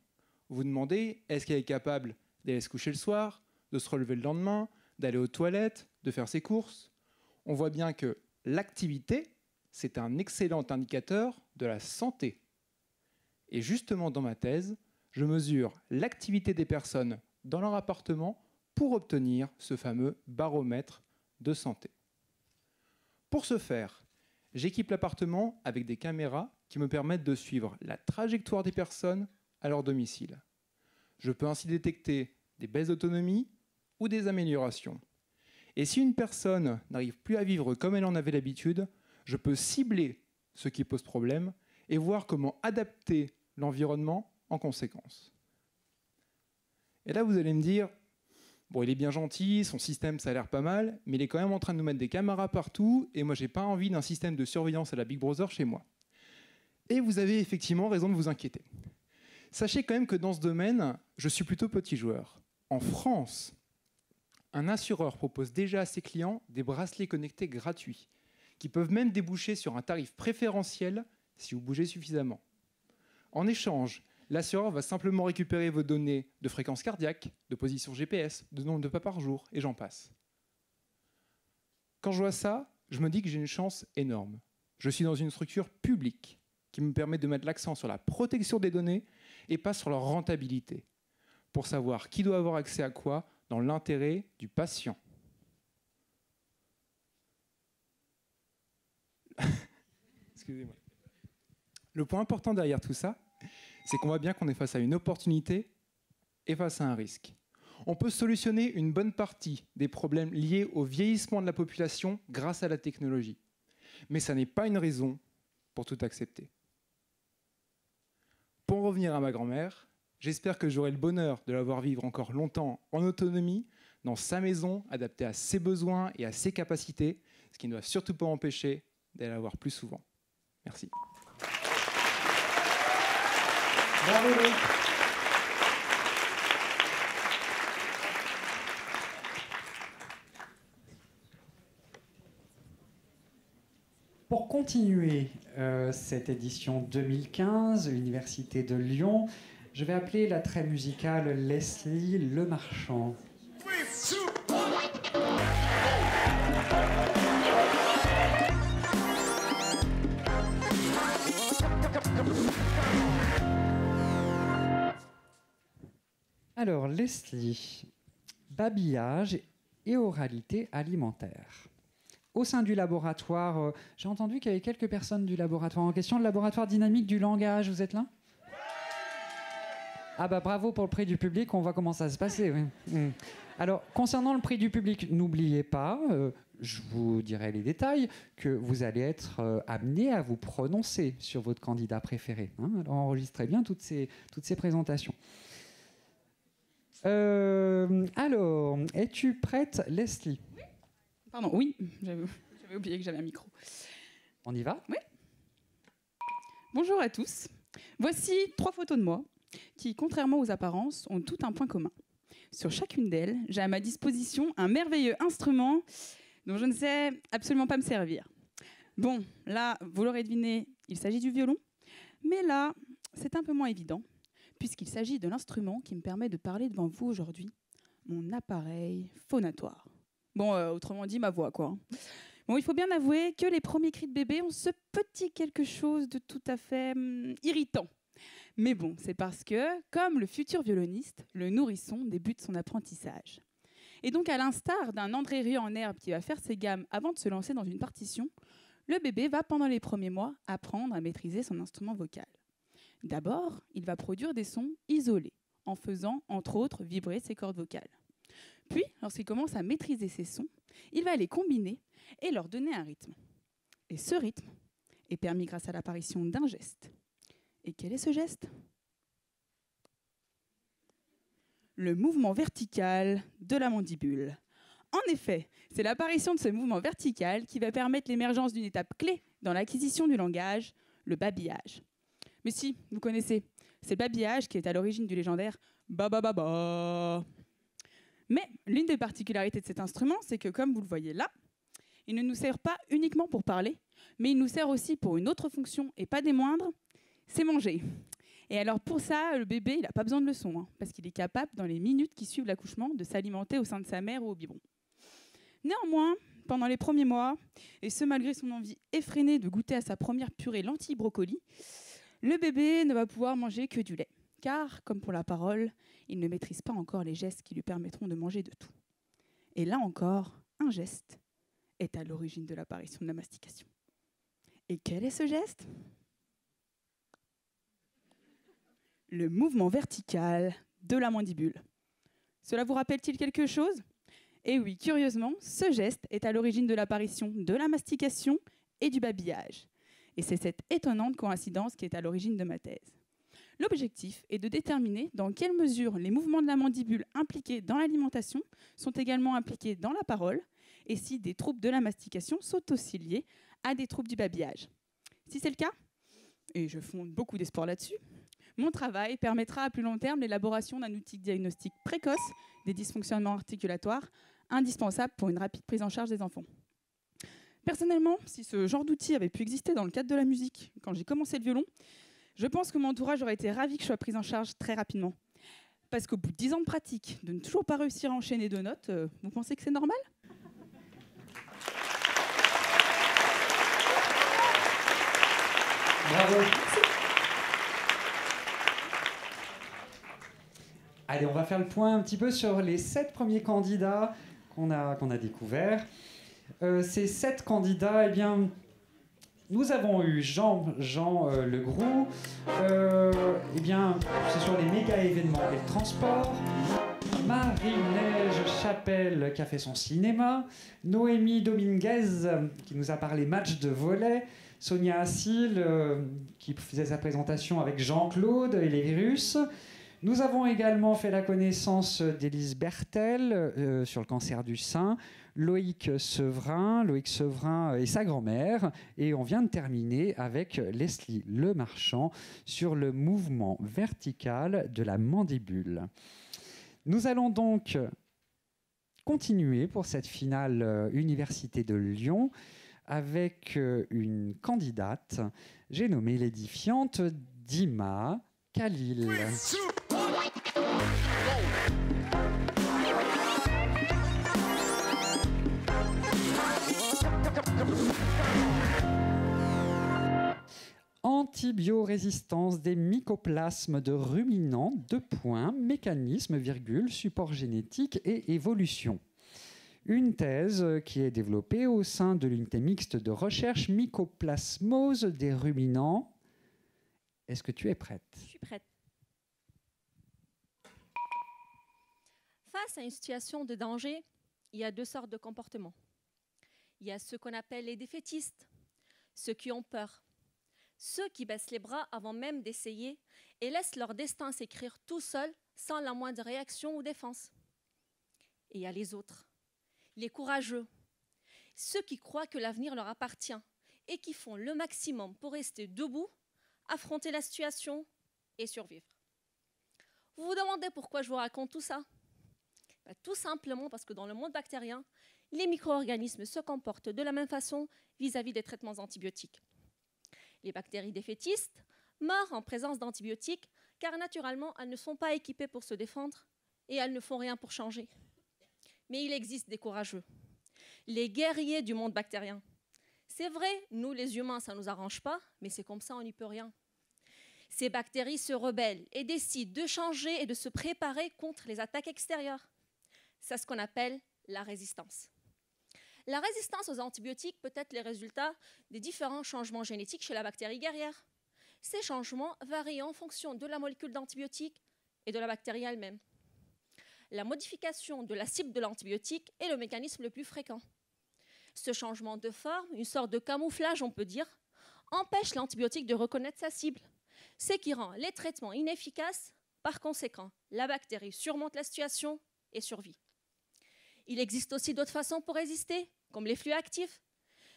Vous vous demandez, est-ce qu'elle est capable d'aller se coucher le soir, de se relever le lendemain, d'aller aux toilettes, de faire ses courses? On voit bien que l'activité, c'est un excellent indicateur de la santé. Et justement, dans ma thèse, je mesure l'activité des personnes dans leur appartement pour obtenir ce fameux baromètre de santé. Pour ce faire, j'équipe l'appartement avec des caméras qui me permettent de suivre la trajectoire des personnes à leur domicile. Je peux ainsi détecter des baisses d'autonomie ou des améliorations. Et si une personne n'arrive plus à vivre comme elle en avait l'habitude, je peux cibler ce qui pose problème et voir comment adapter l'environnement en conséquence. Et là, vous allez me dire, bon, il est bien gentil, son système, ça a l'air pas mal, mais il est quand même en train de nous mettre des caméras partout, et moi, j'ai pas envie d'un système de surveillance à la Big Brother chez moi. Et vous avez effectivement raison de vous inquiéter. Sachez quand même que dans ce domaine, je suis plutôt petit joueur. En France, un assureur propose déjà à ses clients des bracelets connectés gratuits, qui peuvent même déboucher sur un tarif préférentiel si vous bougez suffisamment. En échange, l'assureur va simplement récupérer vos données de fréquence cardiaque, de position GPS, de nombre de pas par jour, et j'en passe. Quand je vois ça, je me dis que j'ai une chance énorme. Je suis dans une structure publique qui me permet de mettre l'accent sur la protection des données et pas sur leur rentabilité, pour savoir qui doit avoir accès à quoi dans l'intérêt du patient. Excusez-moi. Le point important derrière tout ça, c'est qu'on voit bien qu'on est face à une opportunité et face à un risque. On peut solutionner une bonne partie des problèmes liés au vieillissement de la population grâce à la technologie. Mais ça n'est pas une raison pour tout accepter. Pour en revenir à ma grand-mère, j'espère que j'aurai le bonheur de la voir vivre encore longtemps en autonomie, dans sa maison, adaptée à ses besoins et à ses capacités, ce qui ne doit surtout pas m'empêcher d'aller la voir plus souvent. Merci. Bravo. Pour continuer cette édition 2015, Université de Lyon, je vais appeler la très musicale Leslie Lemarchand. Alors, Leslie, babillage et oralité alimentaire. Au sein du laboratoire, j'ai entendu qu'il y avait quelques personnes du laboratoire en question, le laboratoire dynamique du langage, vous êtes là? Ah bah bravo pour le prix du public, on voit comment ça se passait. Oui. Alors, concernant le prix du public, n'oubliez pas, je vous dirai les détails, que vous allez être amené à vous prononcer sur votre candidat préféré. Hein. Alors, enregistrez bien toutes ces présentations. Alors, es-tu prête, Leslie? Oui. Pardon, oui, j'avais oublié que j'avais un micro. On y va? Oui. Bonjour à tous. Voici 3 photos de moi qui, contrairement aux apparences, ont tout un point commun. Sur chacune d'elles, j'ai à ma disposition un merveilleux instrument dont je ne sais absolument pas me servir. Bon, là, vous l'aurez deviné, il s'agit du violon. Mais là, c'est un peu moins évident, puisqu'il s'agit de l'instrument qui me permet de parler devant vous aujourd'hui, mon appareil phonatoire. Bon, autrement dit, ma voix, quoi. Bon, il faut bien avouer que les premiers cris de bébé ont ce petit quelque chose de tout à fait irritant. Mais bon, c'est parce que, comme le futur violoniste, le nourrisson débute son apprentissage. Et donc, à l'instar d'un André Rieu en herbe qui va faire ses gammes avant de se lancer dans une partition, le bébé va, pendant les premiers mois, apprendre à maîtriser son instrument vocal. D'abord, il va produire des sons isolés, en faisant, entre autres, vibrer ses cordes vocales. Puis, lorsqu'il commence à maîtriser ces sons, il va les combiner et leur donner un rythme. Et ce rythme est permis grâce à l'apparition d'un geste. Et quel est ce geste ? Le mouvement vertical de la mandibule. En effet, c'est l'apparition de ce mouvement vertical qui va permettre l'émergence d'une étape clé dans l'acquisition du langage, le babillage. Mais si, vous connaissez, c'est le babillage qui est à l'origine du légendaire « ba ba ba ba ». Mais l'une des particularités de cet instrument, c'est que, comme vous le voyez là, il ne nous sert pas uniquement pour parler, mais il nous sert aussi pour une autre fonction, et pas des moindres, c'est manger. Et alors pour ça, le bébé, il n'a pas besoin de leçons, parce qu'il est capable, dans les minutes qui suivent l'accouchement, de s'alimenter au sein de sa mère ou au biberon. Néanmoins, pendant les premiers mois, et ce malgré son envie effrénée de goûter à sa première purée lentilles-brocoli, le bébé ne va pouvoir manger que du lait. Car, comme pour la parole, il ne maîtrise pas encore les gestes qui lui permettront de manger de tout. Et là encore, un geste est à l'origine de l'apparition de la mastication. Et quel est ce geste ? Le mouvement vertical de la mandibule. Cela vous rappelle-t-il quelque chose ? Et oui, curieusement, ce geste est à l'origine de l'apparition de la mastication et du babillage. Et c'est cette étonnante coïncidence qui est à l'origine de ma thèse. L'objectif est de déterminer dans quelle mesure les mouvements de la mandibule impliqués dans l'alimentation sont également impliqués dans la parole et si des troubles de la mastication sont aussi liés à des troubles du babillage. Si c'est le cas, et je fonde beaucoup d'espoir là-dessus, mon travail permettra à plus long terme l'élaboration d'un outil diagnostic précoce des dysfonctionnements articulatoires indispensables pour une rapide prise en charge des enfants. Personnellement, si ce genre d'outil avait pu exister dans le cadre de la musique quand j'ai commencé le violon, je pense que mon entourage aurait été ravi que je sois prise en charge très rapidement. Parce qu'au bout de 10 ans de pratique, de ne toujours pas réussir à enchaîner 2 notes, vous pensez que c'est normal ? Bravo. Allez, on va faire le point un petit peu sur les 7 premiers candidats qu'on a découverts. Ces 7 candidats, eh bien, nous avons eu Jean Legroux, eh bien, c'est sur les méga événements et le transport. Marie-Neige Chapelle qui a fait son cinéma. Noémie Dominguez qui nous a parlé match de volley. Sonia Assil qui faisait sa présentation avec Jean-Claude et les virus. Nous avons également fait la connaissance d'Élise Bertel sur le cancer du sein. Loïc Sevrin et sa grand-mère. Et on vient de terminer avec Leslie Lemarchand sur le mouvement vertical de la mandibule. Nous allons donc continuer pour cette finale Université de Lyon avec une candidate, j'ai nommé l'édifiante Dima Khalil. Antibiorésistance des mycoplasmes de ruminants, mécanisme, support génétique et évolution. Une thèse qui est développée au sein de l'unité mixte de recherche mycoplasmose des ruminants. Est-ce que tu es prête ? Je suis prête. Face à une situation de danger, il y a 2 sortes de comportements. Il y a ceux qu'on appelle les défaitistes, ceux qui ont peur, ceux qui baissent les bras avant même d'essayer et laissent leur destin s'écrire tout seul sans la moindre réaction ou défense. Et il y a les autres, les courageux, ceux qui croient que l'avenir leur appartient et qui font le maximum pour rester debout, affronter la situation et survivre. Vous vous demandez pourquoi je vous raconte tout ça ? Tout simplement parce que dans le monde bactérien, les micro-organismes se comportent de la même façon vis-à-vis des traitements antibiotiques. Les bactéries défaitistes meurent en présence d'antibiotiques car naturellement, elles ne sont pas équipées pour se défendre et elles ne font rien pour changer. Mais il existe des courageux, les guerriers du monde bactérien. C'est vrai, nous les humains, ça ne nous arrange pas, mais c'est comme ça, on n'y peut rien. Ces bactéries se rebellent et décident de changer et de se préparer contre les attaques extérieures. C'est ce qu'on appelle la résistance. La résistance aux antibiotiques peut être les résultats des différents changements génétiques chez la bactérie guerrière. Ces changements varient en fonction de la molécule d'antibiotique et de la bactérie elle-même. La modification de la cible de l'antibiotique est le mécanisme le plus fréquent. Ce changement de forme, une sorte de camouflage on peut dire, empêche l'antibiotique de reconnaître sa cible, ce qui rend les traitements inefficaces. Par conséquent, la bactérie surmonte la situation et survit. Il existe aussi d'autres façons pour résister, comme les flux actifs.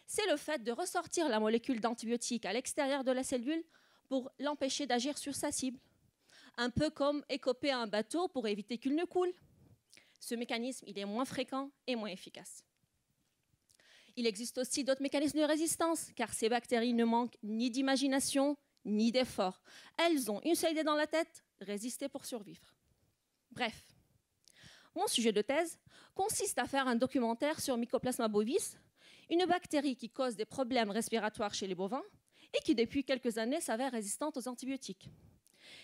C'est le fait de ressortir la molécule d'antibiotique à l'extérieur de la cellule pour l'empêcher d'agir sur sa cible. Un peu comme écoper un bateau pour éviter qu'il ne coule. Ce mécanisme, il est moins fréquent et moins efficace. Il existe aussi d'autres mécanismes de résistance, car ces bactéries ne manquent ni d'imagination, ni d'effort. Elles ont une seule idée dans la tête, résister pour survivre. Bref, mon sujet de thèse consiste à faire un documentaire sur Mycoplasma bovis, une bactérie qui cause des problèmes respiratoires chez les bovins et qui, depuis quelques années, s'avère résistante aux antibiotiques.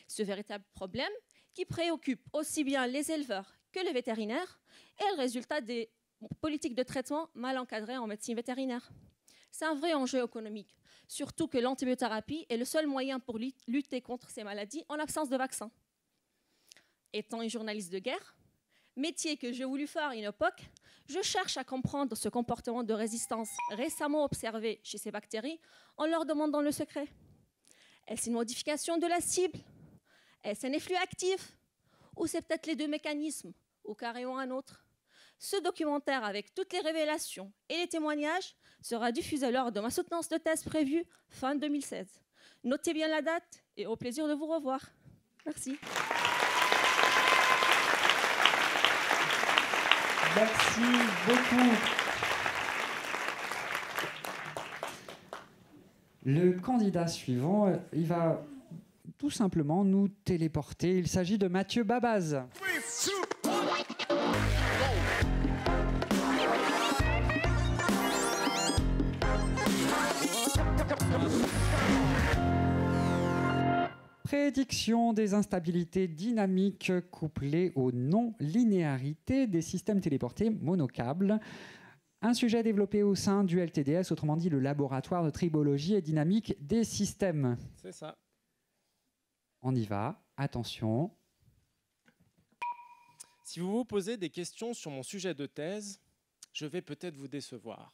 Ce véritable problème qui préoccupe aussi bien les éleveurs que les vétérinaires est le résultat des politiques de traitement mal encadrées en médecine vétérinaire. C'est un vrai enjeu économique, surtout que l'antibiothérapie est le seul moyen pour lutter contre ces maladies en l'absence de vaccins. Étant une journaliste de guerre, métier que j'ai voulu faire à une époque, je cherche à comprendre ce comportement de résistance récemment observé chez ces bactéries en leur demandant le secret. Est-ce une modification de la cible? Est-ce un efflux actif? Ou c'est peut-être les deux mécanismes, ou carrément un autre? Ce documentaire, avec toutes les révélations et les témoignages, sera diffusé lors de ma soutenance de thèse prévue fin 2016. Notez bien la date et au plaisir de vous revoir. Merci. Merci beaucoup. Le candidat suivant, il va tout simplement nous téléporter. Il s'agit de Mathieu Babaz. Prédiction des instabilités dynamiques couplées aux non-linéarités des systèmes téléportés monocâbles. Un sujet développé au sein du LTDS, autrement dit le laboratoire de tribologie et dynamique des systèmes. C'est ça. On y va, attention. Si vous vous posez des questions sur mon sujet de thèse, je vais peut-être vous décevoir.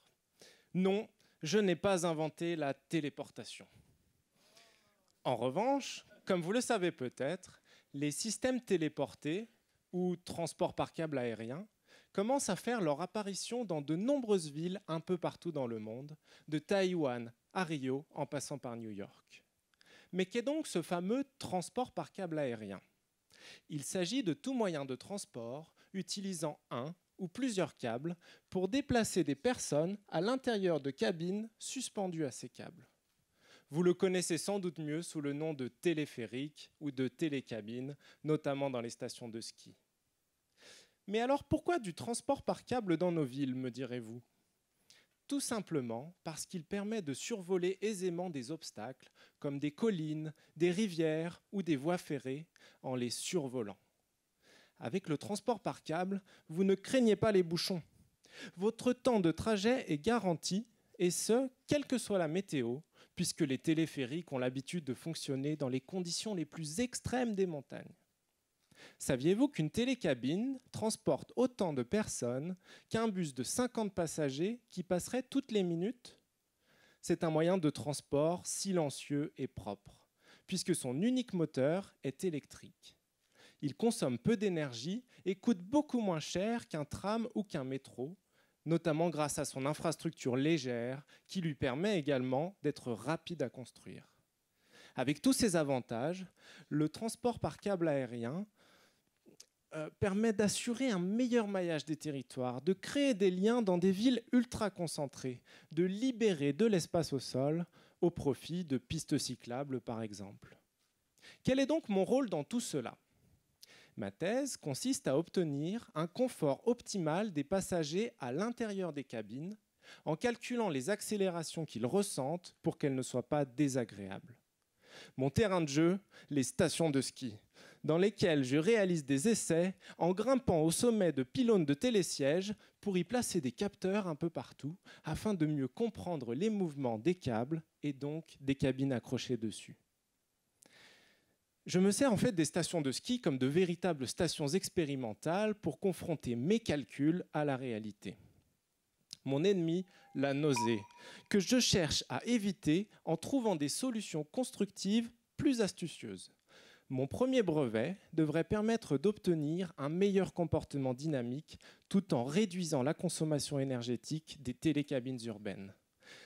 Non, je n'ai pas inventé la téléportation. En revanche, comme vous le savez peut-être, les systèmes téléportés, ou transport par câble aérien, commencent à faire leur apparition dans de nombreuses villes un peu partout dans le monde, de Taïwan à Rio en passant par New York. Mais qu'est donc ce fameux transport par câble aérien? Il s'agit de tout moyen de transport utilisant un ou plusieurs câbles pour déplacer des personnes à l'intérieur de cabines suspendues à ces câbles. Vous le connaissez sans doute mieux sous le nom de téléphérique ou de télécabine, notamment dans les stations de ski. Mais alors pourquoi du transport par câble dans nos villes, me direz-vous? Tout simplement parce qu'il permet de survoler aisément des obstacles comme des collines, des rivières ou des voies ferrées en les survolant. Avec le transport par câble, vous ne craignez pas les bouchons. Votre temps de trajet est garanti, et ce, quelle que soit la météo, puisque les téléphériques ont l'habitude de fonctionner dans les conditions les plus extrêmes des montagnes. Saviez-vous qu'une télécabine transporte autant de personnes qu'un bus de 50 passagers qui passerait toutes les minutes? C'est un moyen de transport silencieux et propre, puisque son unique moteur est électrique. Il consomme peu d'énergie et coûte beaucoup moins cher qu'un tram ou qu'un métro, notamment grâce à son infrastructure légère qui lui permet également d'être rapide à construire. Avec tous ces avantages, le transport par câble aérien permet d'assurer un meilleur maillage des territoires, de créer des liens dans des villes ultra concentrées, de libérer de l'espace au sol au profit de pistes cyclables par exemple. Quel est donc mon rôle dans tout cela ? Ma thèse consiste à obtenir un confort optimal des passagers à l'intérieur des cabines en calculant les accélérations qu'ils ressentent pour qu'elles ne soient pas désagréables. Mon terrain de jeu, les stations de ski, dans lesquelles je réalise des essais en grimpant au sommet de pylônes de télésièges pour y placer des capteurs un peu partout afin de mieux comprendre les mouvements des câbles et donc des cabines accrochées dessus. Je me sers en fait des stations de ski comme de véritables stations expérimentales pour confronter mes calculs à la réalité. Mon ennemi, la nausée, que je cherche à éviter en trouvant des solutions constructives plus astucieuses. Mon premier brevet devrait permettre d'obtenir un meilleur comportement dynamique tout en réduisant la consommation énergétique des télécabines urbaines.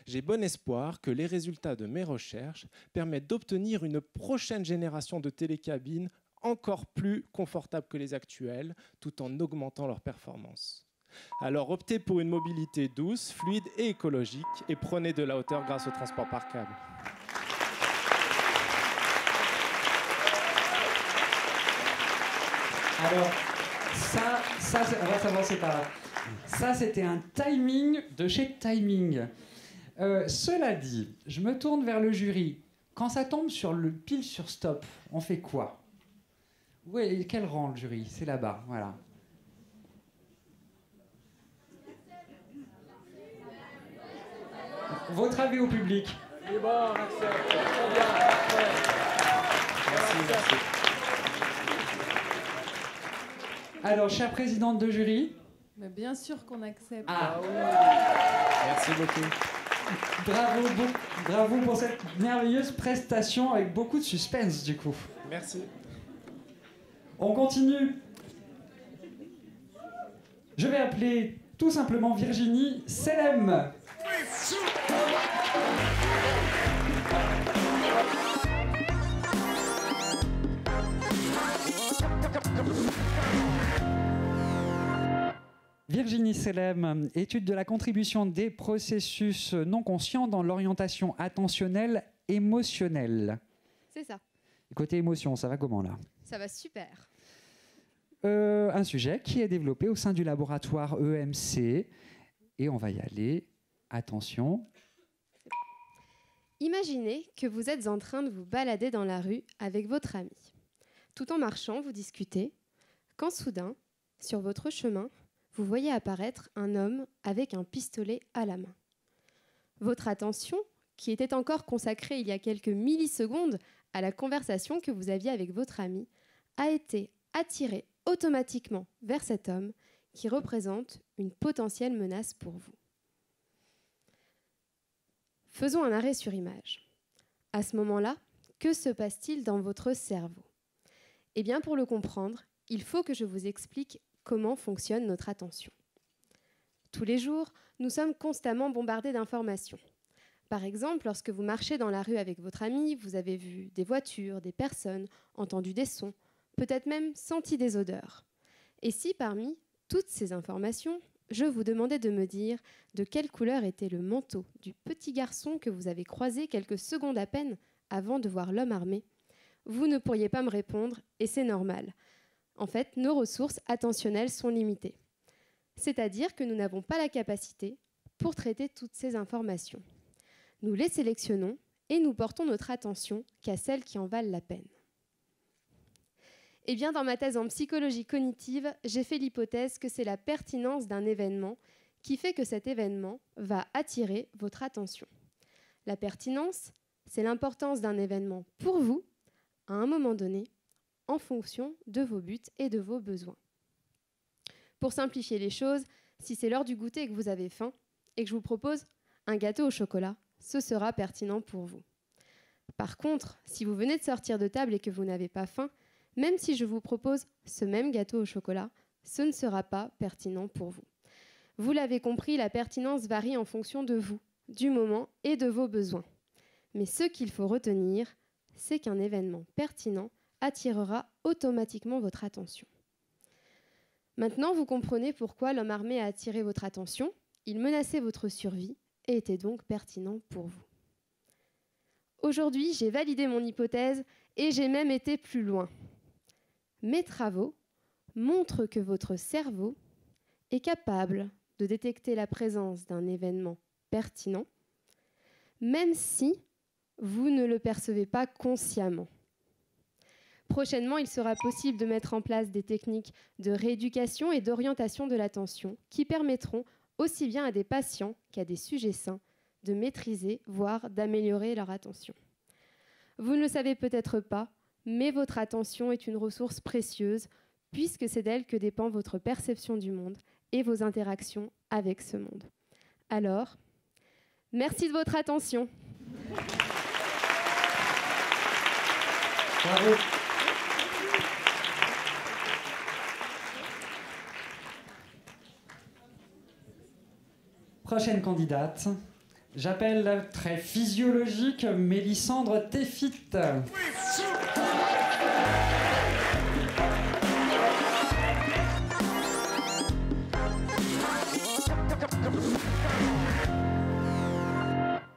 J'ai bon espoir que les résultats de mes recherches permettent d'obtenir une prochaine génération de télécabines encore plus confortables que les actuelles, tout en augmentant leur performance. Alors optez pour une mobilité douce, fluide et écologique et prenez de la hauteur grâce au transport par câble. Alors, on va commencer par là. Ça, c'était un timing de chez Timing. Cela dit, je me tourne vers le jury. Quand ça tombe pile sur stop, on fait quoi? Oui, quel rang le jury? C'est là-bas, voilà. Votre avis au public? C'est bon, on accepte. Très bien. Merci. Alors, chère présidente de jury. Mais bien sûr qu'on accepte. Ah oui. Merci beaucoup. Bravo pour cette merveilleuse prestation avec beaucoup de suspense du coup. Merci. On continue. Je vais appeler tout simplement Virginie Selem. Virginie Selem, étude de la contribution des processus non conscients dans l'orientation attentionnelle émotionnelle. C'est ça. Côté émotion, ça va comment là? Ça va super. Un sujet qui est développé au sein du laboratoire EMC. Et on va y aller. Attention. Imaginez que vous êtes en train de vous balader dans la rue avec votre ami. Tout en marchant, vous discutez, quand soudain, sur votre chemin, vous voyez apparaître un homme avec un pistolet à la main. Votre attention, qui était encore consacrée il y a quelques millisecondes à la conversation que vous aviez avec votre ami, a été attirée automatiquement vers cet homme qui représente une potentielle menace pour vous. Faisons un arrêt sur image. À ce moment-là, que se passe-t-il dans votre cerveau? Eh bien, pour le comprendre, il faut que je vous explique comment fonctionne notre attention. Tous les jours, nous sommes constamment bombardés d'informations. Par exemple, lorsque vous marchez dans la rue avec votre ami, vous avez vu des voitures, des personnes, entendu des sons, peut-être même senti des odeurs. Et si parmi toutes ces informations, je vous demandais de me dire de quelle couleur était le manteau du petit garçon que vous avez croisé quelques secondes à peine avant de voir l'homme armé, vous ne pourriez pas me répondre, et c'est normal. En fait, nos ressources attentionnelles sont limitées. C'est-à-dire que nous n'avons pas la capacité pour traiter toutes ces informations. Nous les sélectionnons et nous portons notre attention qu'à celles qui en valent la peine. Eh bien, dans ma thèse en psychologie cognitive, j'ai fait l'hypothèse que c'est la pertinence d'un événement qui fait que cet événement va attirer votre attention. La pertinence, c'est l'importance d'un événement pour vous, à un moment donné, en fonction de vos buts et de vos besoins. Pour simplifier les choses, si c'est l'heure du goûter et que vous avez faim, et que je vous propose un gâteau au chocolat, ce sera pertinent pour vous. Par contre, si vous venez de sortir de table et que vous n'avez pas faim, même si je vous propose ce même gâteau au chocolat, ce ne sera pas pertinent pour vous. Vous l'avez compris, la pertinence varie en fonction de vous, du moment et de vos besoins. Mais ce qu'il faut retenir, c'est qu'un événement pertinent attirera automatiquement votre attention. Maintenant, vous comprenez pourquoi l'homme armé a attiré votre attention. Il menaçait votre survie et était donc pertinent pour vous. Aujourd'hui, j'ai validé mon hypothèse et j'ai même été plus loin. Mes travaux montrent que votre cerveau est capable de détecter la présence d'un événement pertinent, même si vous ne le percevez pas consciemment. Prochainement, il sera possible de mettre en place des techniques de rééducation et d'orientation de l'attention qui permettront aussi bien à des patients qu'à des sujets sains de maîtriser, voire d'améliorer leur attention. Vous ne le savez peut-être pas, mais votre attention est une ressource précieuse puisque c'est d'elle que dépend votre perception du monde et vos interactions avec ce monde. Alors, merci de votre attention. Bravo. Prochaine candidate. J'appelle la très physiologique Mélissandre Téfit.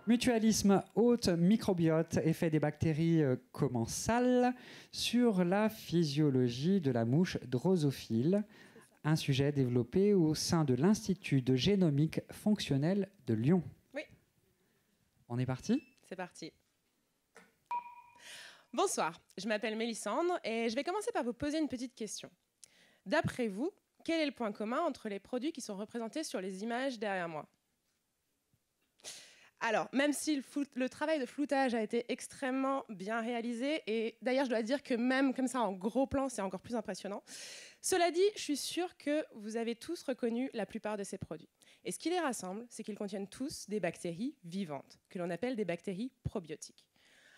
Mutualisme, hôte, microbiote, effet des bactéries commensales sur la physiologie de la mouche drosophile, un sujet développé au sein de l'Institut de génomique fonctionnelle de Lyon. Oui. On est parti ? C'est parti. Bonsoir, je m'appelle Mélissandre et je vais commencer par vous poser une petite question. D'après vous, quel est le point commun entre les produits qui sont représentés sur les images derrière moi ? Alors, même si le travail de floutage a été extrêmement bien réalisé, et d'ailleurs je dois dire que même comme ça en gros plan, c'est encore plus impressionnant. Cela dit, je suis sûre que vous avez tous reconnu la plupart de ces produits. Et ce qui les rassemble, c'est qu'ils contiennent tous des bactéries vivantes, que l'on appelle des bactéries probiotiques.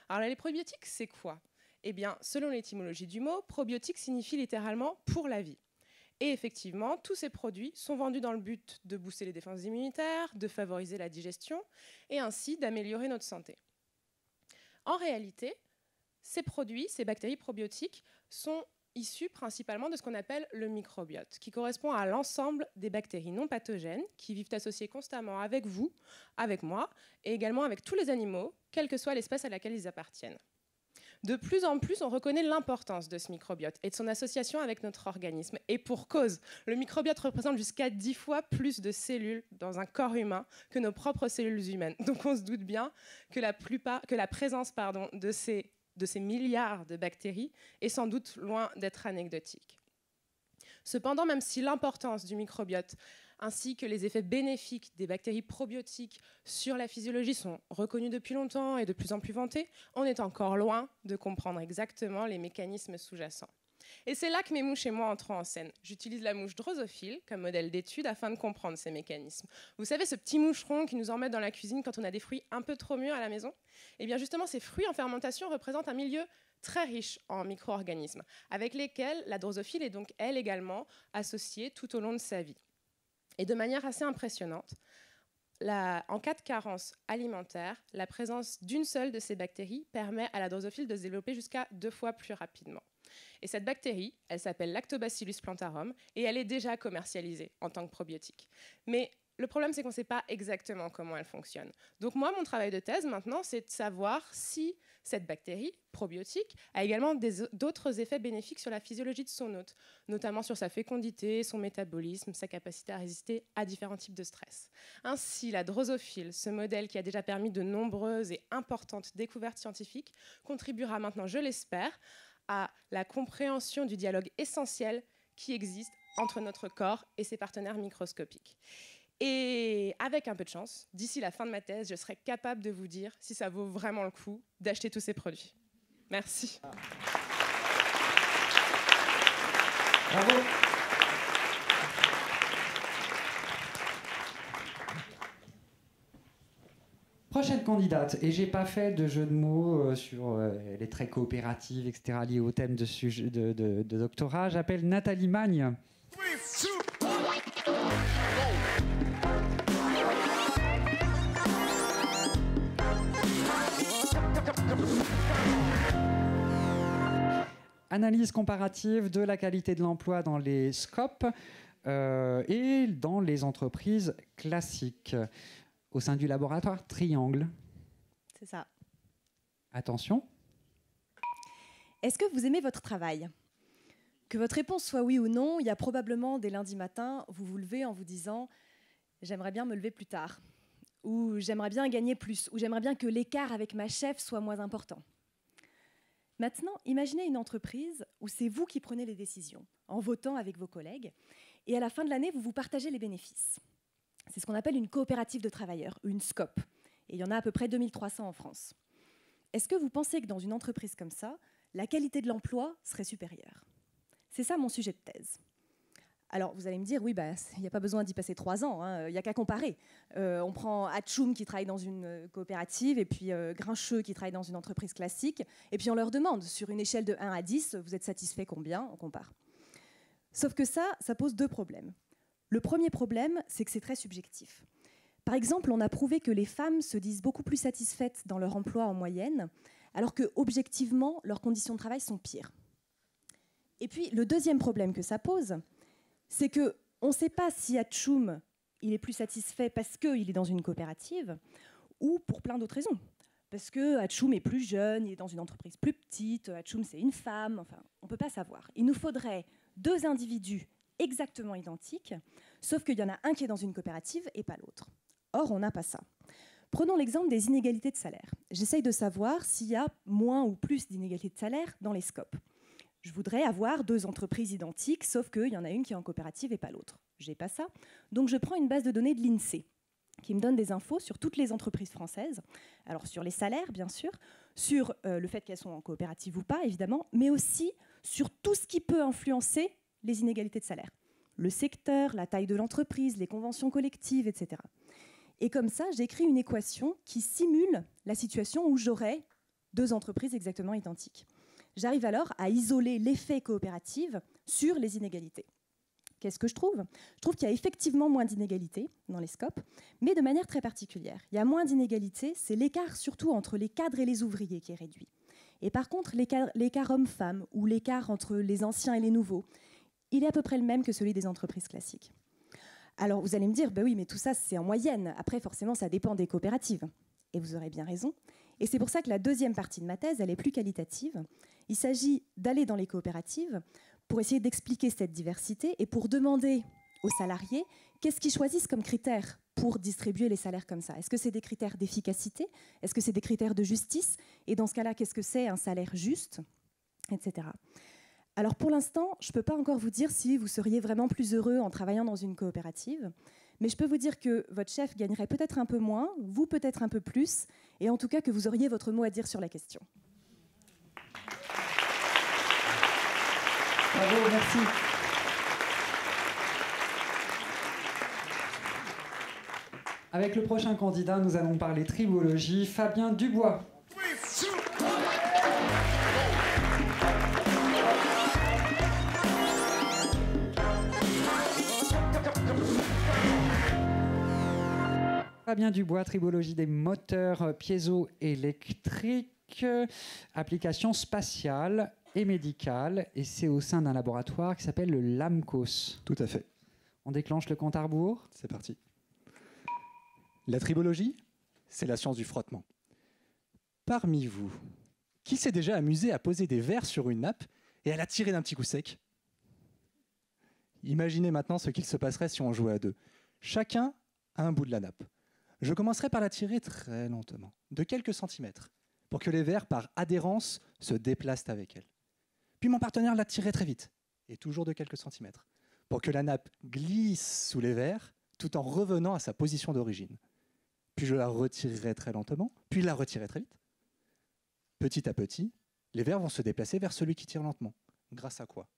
Alors les probiotiques, c'est quoi ? Eh bien, selon l'étymologie du mot, probiotique signifie littéralement « pour la vie ». Et effectivement, tous ces produits sont vendus dans le but de booster les défenses immunitaires, de favoriser la digestion et ainsi d'améliorer notre santé. En réalité, ces produits, ces bactéries probiotiques, sont issus principalement de ce qu'on appelle le microbiote, qui correspond à l'ensemble des bactéries non pathogènes qui vivent associées constamment avec vous, avec moi, et également avec tous les animaux, quelle que soit l'espèce à laquelle ils appartiennent. De plus en plus, on reconnaît l'importance de ce microbiote et de son association avec notre organisme. Et pour cause, le microbiote représente jusqu'à 10 fois plus de cellules dans un corps humain que nos propres cellules humaines. Donc on se doute bien que la présence de ces milliards de bactéries est sans doute loin d'être anecdotique. Cependant, même si l'importance du microbiote ainsi que les effets bénéfiques des bactéries probiotiques sur la physiologie sont reconnus depuis longtemps et de plus en plus vantés, on est encore loin de comprendre exactement les mécanismes sous-jacents. Et c'est là que mes mouches et moi entrons en scène. J'utilise la mouche drosophile comme modèle d'étude afin de comprendre ces mécanismes. Vous savez, ce petit moucheron qui nous emmène dans la cuisine quand on a des fruits un peu trop mûrs à la maison ? Eh bien justement, ces fruits en fermentation représentent un milieu très riche en micro-organismes, avec lesquels la drosophile est donc elle également associée tout au long de sa vie. Et de manière assez impressionnante, en cas de carence alimentaire, la présence d'une seule de ces bactéries permet à la drosophile de se développer jusqu'à 2 fois plus rapidement. Et cette bactérie, elle s'appelle Lactobacillus plantarum et elle est déjà commercialisée en tant que probiotique. Mais le problème, c'est qu'on ne sait pas exactement comment elle fonctionne. Donc moi, mon travail de thèse maintenant, c'est de savoir si cette bactérie probiotique a également d'autres effets bénéfiques sur la physiologie de son hôte, notamment sur sa fécondité, son métabolisme, sa capacité à résister à différents types de stress. Ainsi, la drosophile, ce modèle qui a déjà permis de nombreuses et importantes découvertes scientifiques, contribuera maintenant, je l'espère, à la compréhension du dialogue essentiel qui existe entre notre corps et ses partenaires microscopiques. Et avec un peu de chance, d'ici la fin de ma thèse, je serai capable de vous dire si ça vaut vraiment le coup d'acheter tous ces produits. Merci. Bravo. Prochaine candidate, et j'ai pas fait de jeu de mots sur les traits coopératifs, etc., liés au thème de doctorat, j'appelle Nathalie Magne. Analyse comparative de la qualité de l'emploi dans les scopes et dans les entreprises classiques. Au sein du laboratoire Triangle. C'est ça. Attention. Est-ce que vous aimez votre travail ? Que votre réponse soit oui ou non, il y a probablement des lundis matins, vous vous levez en vous disant « j'aimerais bien me lever plus tard » ou « j'aimerais bien gagner plus » ou « j'aimerais bien que l'écart avec ma chef soit moins important ». Maintenant, imaginez une entreprise où c'est vous qui prenez les décisions, en votant avec vos collègues, et à la fin de l'année, vous vous partagez les bénéfices. C'est ce qu'on appelle une coopérative de travailleurs, une SCOP, et il y en a à peu près 2300 en France. Est-ce que vous pensez que dans une entreprise comme ça, la qualité de l'emploi serait supérieure ? C'est ça mon sujet de thèse. Alors, vous allez me dire, oui, il n'y a pas besoin d'y passer 3 ans, il n'y a qu'à comparer. On prend Hatchoum qui travaille dans une coopérative, et puis Grincheux qui travaille dans une entreprise classique, et puis on leur demande, sur une échelle de 1 à 10, vous êtes satisfait combien ? On compare. Sauf que ça pose 2 problèmes. Le premier problème, c'est que c'est très subjectif. Par exemple, on a prouvé que les femmes se disent beaucoup plus satisfaites dans leur emploi en moyenne, alors que, objectivement, leurs conditions de travail sont pires. Et puis, le deuxième problème que ça pose, c'est qu'on ne sait pas si Hatchoum il est plus satisfait parce qu'il est dans une coopérative ou pour plein d'autres raisons. Parce que Hatchoum est plus jeune, il est dans une entreprise plus petite, Hatchoum c'est une femme, enfin, on ne peut pas savoir. Il nous faudrait 2 individus exactement identiques, sauf qu'il y en a un qui est dans une coopérative et pas l'autre. Or, on n'a pas ça. Prenons l'exemple des inégalités de salaire. J'essaye de savoir s'il y a moins ou plus d'inégalités de salaire dans les scopes. Je voudrais avoir 2 entreprises identiques, sauf qu'il y en a une qui est en coopérative et pas l'autre. Je n'ai pas ça. Donc je prends une base de données de l'INSEE, qui me donne des infos sur toutes les entreprises françaises. Alors sur les salaires, bien sûr, sur le fait qu'elles sont en coopérative ou pas, évidemment, mais aussi sur tout ce qui peut influencer les inégalités de salaire. Le secteur, la taille de l'entreprise, les conventions collectives, etc. Et comme ça, j'écris une équation qui simule la situation où j'aurais 2 entreprises exactement identiques. J'arrive alors à isoler l'effet coopérative sur les inégalités. Qu'est-ce que je trouve ? Je trouve qu'il y a effectivement moins d'inégalités dans les scopes, mais de manière très particulière. Il y a moins d'inégalités, c'est l'écart surtout entre les cadres et les ouvriers qui est réduit. Et par contre, l'écart homme-femme ou l'écart entre les anciens et les nouveaux, il est à peu près le même que celui des entreprises classiques. Alors vous allez me dire, oui, mais tout ça c'est en moyenne. Après, forcément, ça dépend des coopératives. Et vous aurez bien raison. Et c'est pour ça que la deuxième partie de ma thèse, elle est plus qualitative. Il s'agit d'aller dans les coopératives pour essayer d'expliquer cette diversité et pour demander aux salariés qu'est-ce qu'ils choisissent comme critères pour distribuer les salaires comme ça. Est-ce que c'est des critères d'efficacité ? Est-ce que c'est des critères de justice ? Et dans ce cas-là, qu'est-ce que c'est un salaire juste ? Etc. Alors pour l'instant, je ne peux pas encore vous dire si vous seriez vraiment plus heureux en travaillant dans une coopérative, mais je peux vous dire que votre chef gagnerait peut-être un peu moins, vous peut-être un peu plus, et en tout cas que vous auriez votre mot à dire sur la question. Bravo, merci. Avec le prochain candidat, nous allons parler tribologie. Fabien Dubois. Fabien Dubois, tribologie des moteurs piézoélectriques, application spatiale et médicale, et c'est au sein d'un laboratoire qui s'appelle le LAMCOS. Tout à fait. On déclenche le compte à rebours. C'est parti. La tribologie, c'est la science du frottement. Parmi vous, qui s'est déjà amusé à poser des verres sur une nappe et à la tirer d'un petit coup sec ? Imaginez maintenant ce qu'il se passerait si on jouait à 2. Chacun a un bout de la nappe. Je commencerai par la tirer très lentement, de quelques centimètres, pour que les verres, par adhérence, se déplacent avec elle. Puis mon partenaire la tirerait très vite, et toujours de quelques centimètres, pour que la nappe glisse sous les verres, tout en revenant à sa position d'origine. Puis je la retirerai très lentement, puis la retirerai très vite. Petit à petit, les verres vont se déplacer vers celui qui tire lentement. Grâce à quoi ?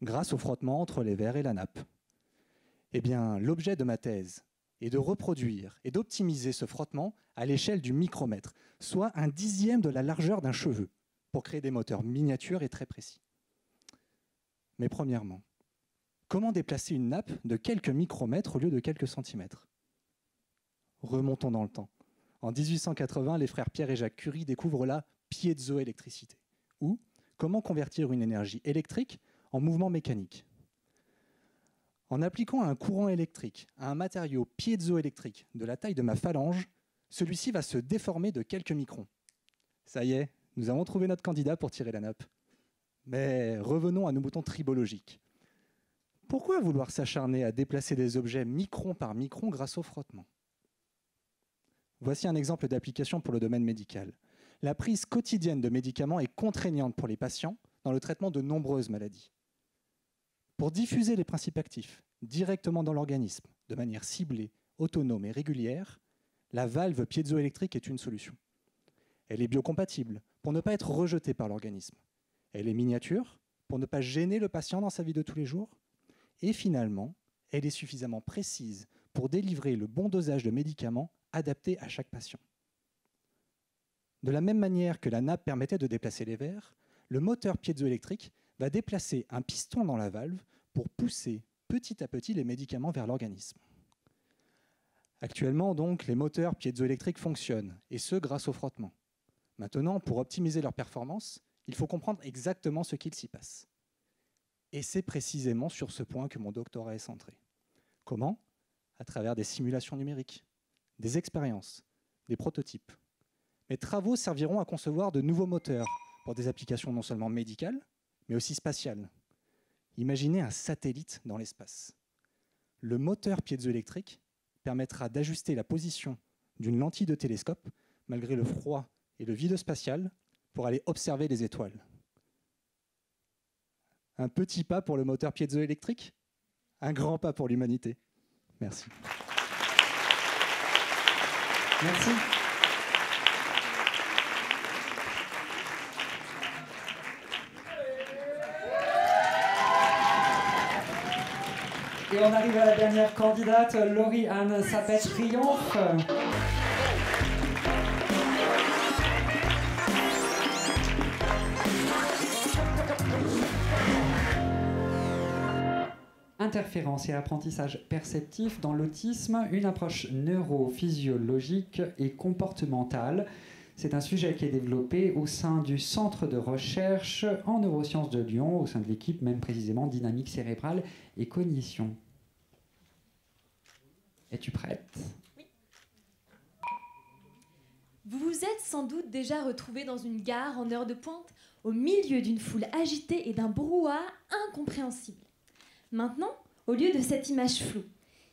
Grâce au frottement entre les verres et la nappe. Eh bien, l'objet de ma thèse est de reproduire et d'optimiser ce frottement à l'échelle du micromètre, soit 1/10 de la largeur d'un cheveu, pour créer des moteurs miniatures et très précis. Mais premièrement, comment déplacer une nappe de quelques micromètres au lieu de quelques centimètres ? Remontons dans le temps. En 1880, les frères Pierre et Jacques Curie découvrent la piézoélectricité, ou comment convertir une énergie électrique en mouvement mécanique. En appliquant un courant électrique à un matériau piézoélectrique de la taille de ma phalange, celui-ci va se déformer de quelques microns. Ça y est, nous avons trouvé notre candidat pour tirer la nappe. Mais revenons à nos moutons tribologiques. Pourquoi vouloir s'acharner à déplacer des objets micron par micron grâce au frottement? Voici un exemple d'application pour le domaine médical. La prise quotidienne de médicaments est contraignante pour les patients dans le traitement de nombreuses maladies. Pour diffuser les principes actifs directement dans l'organisme, de manière ciblée, autonome et régulière, la valve piézoélectrique est une solution. Elle est biocompatible pour ne pas être rejetée par l'organisme. Elle est miniature pour ne pas gêner le patient dans sa vie de tous les jours. Et finalement, elle est suffisamment précise pour délivrer le bon dosage de médicaments adapté à chaque patient. De la même manière que la nappe permettait de déplacer les verres, le moteur piézoélectrique va déplacer un piston dans la valve pour pousser petit à petit les médicaments vers l'organisme. Actuellement, donc, les moteurs piézoélectriques fonctionnent, et ce, grâce au frottement. Maintenant, pour optimiser leur performance, il faut comprendre exactement ce qu'il s'y passe. Et c'est précisément sur ce point que mon doctorat est centré. Comment? À travers des simulations numériques, des expériences, des prototypes. Mes travaux serviront à concevoir de nouveaux moteurs pour des applications non seulement médicales, mais aussi spatiales. Imaginez un satellite dans l'espace. Le moteur piézoélectrique permettra d'ajuster la position d'une lentille de télescope, malgré le froid et le vide spatial, pour aller observer les étoiles. Un petit pas pour le moteur piézoélectrique, un grand pas pour l'humanité. Merci. Merci. Et on arrive à la dernière candidate, Laurie-Anne Sapet-Triomphe. Interférence et apprentissage perceptif dans l'autisme, une approche neurophysiologique et comportementale. C'est un sujet qui est développé au sein du Centre de recherche en neurosciences de Lyon, au sein de l'équipe même précisément dynamique cérébrale et cognition. Es-tu prête? Oui. Vous vous êtes sans doute déjà retrouvé dans une gare en heure de pointe, au milieu d'une foule agitée et d'un brouhaha incompréhensible. Maintenant, au lieu de cette image floue,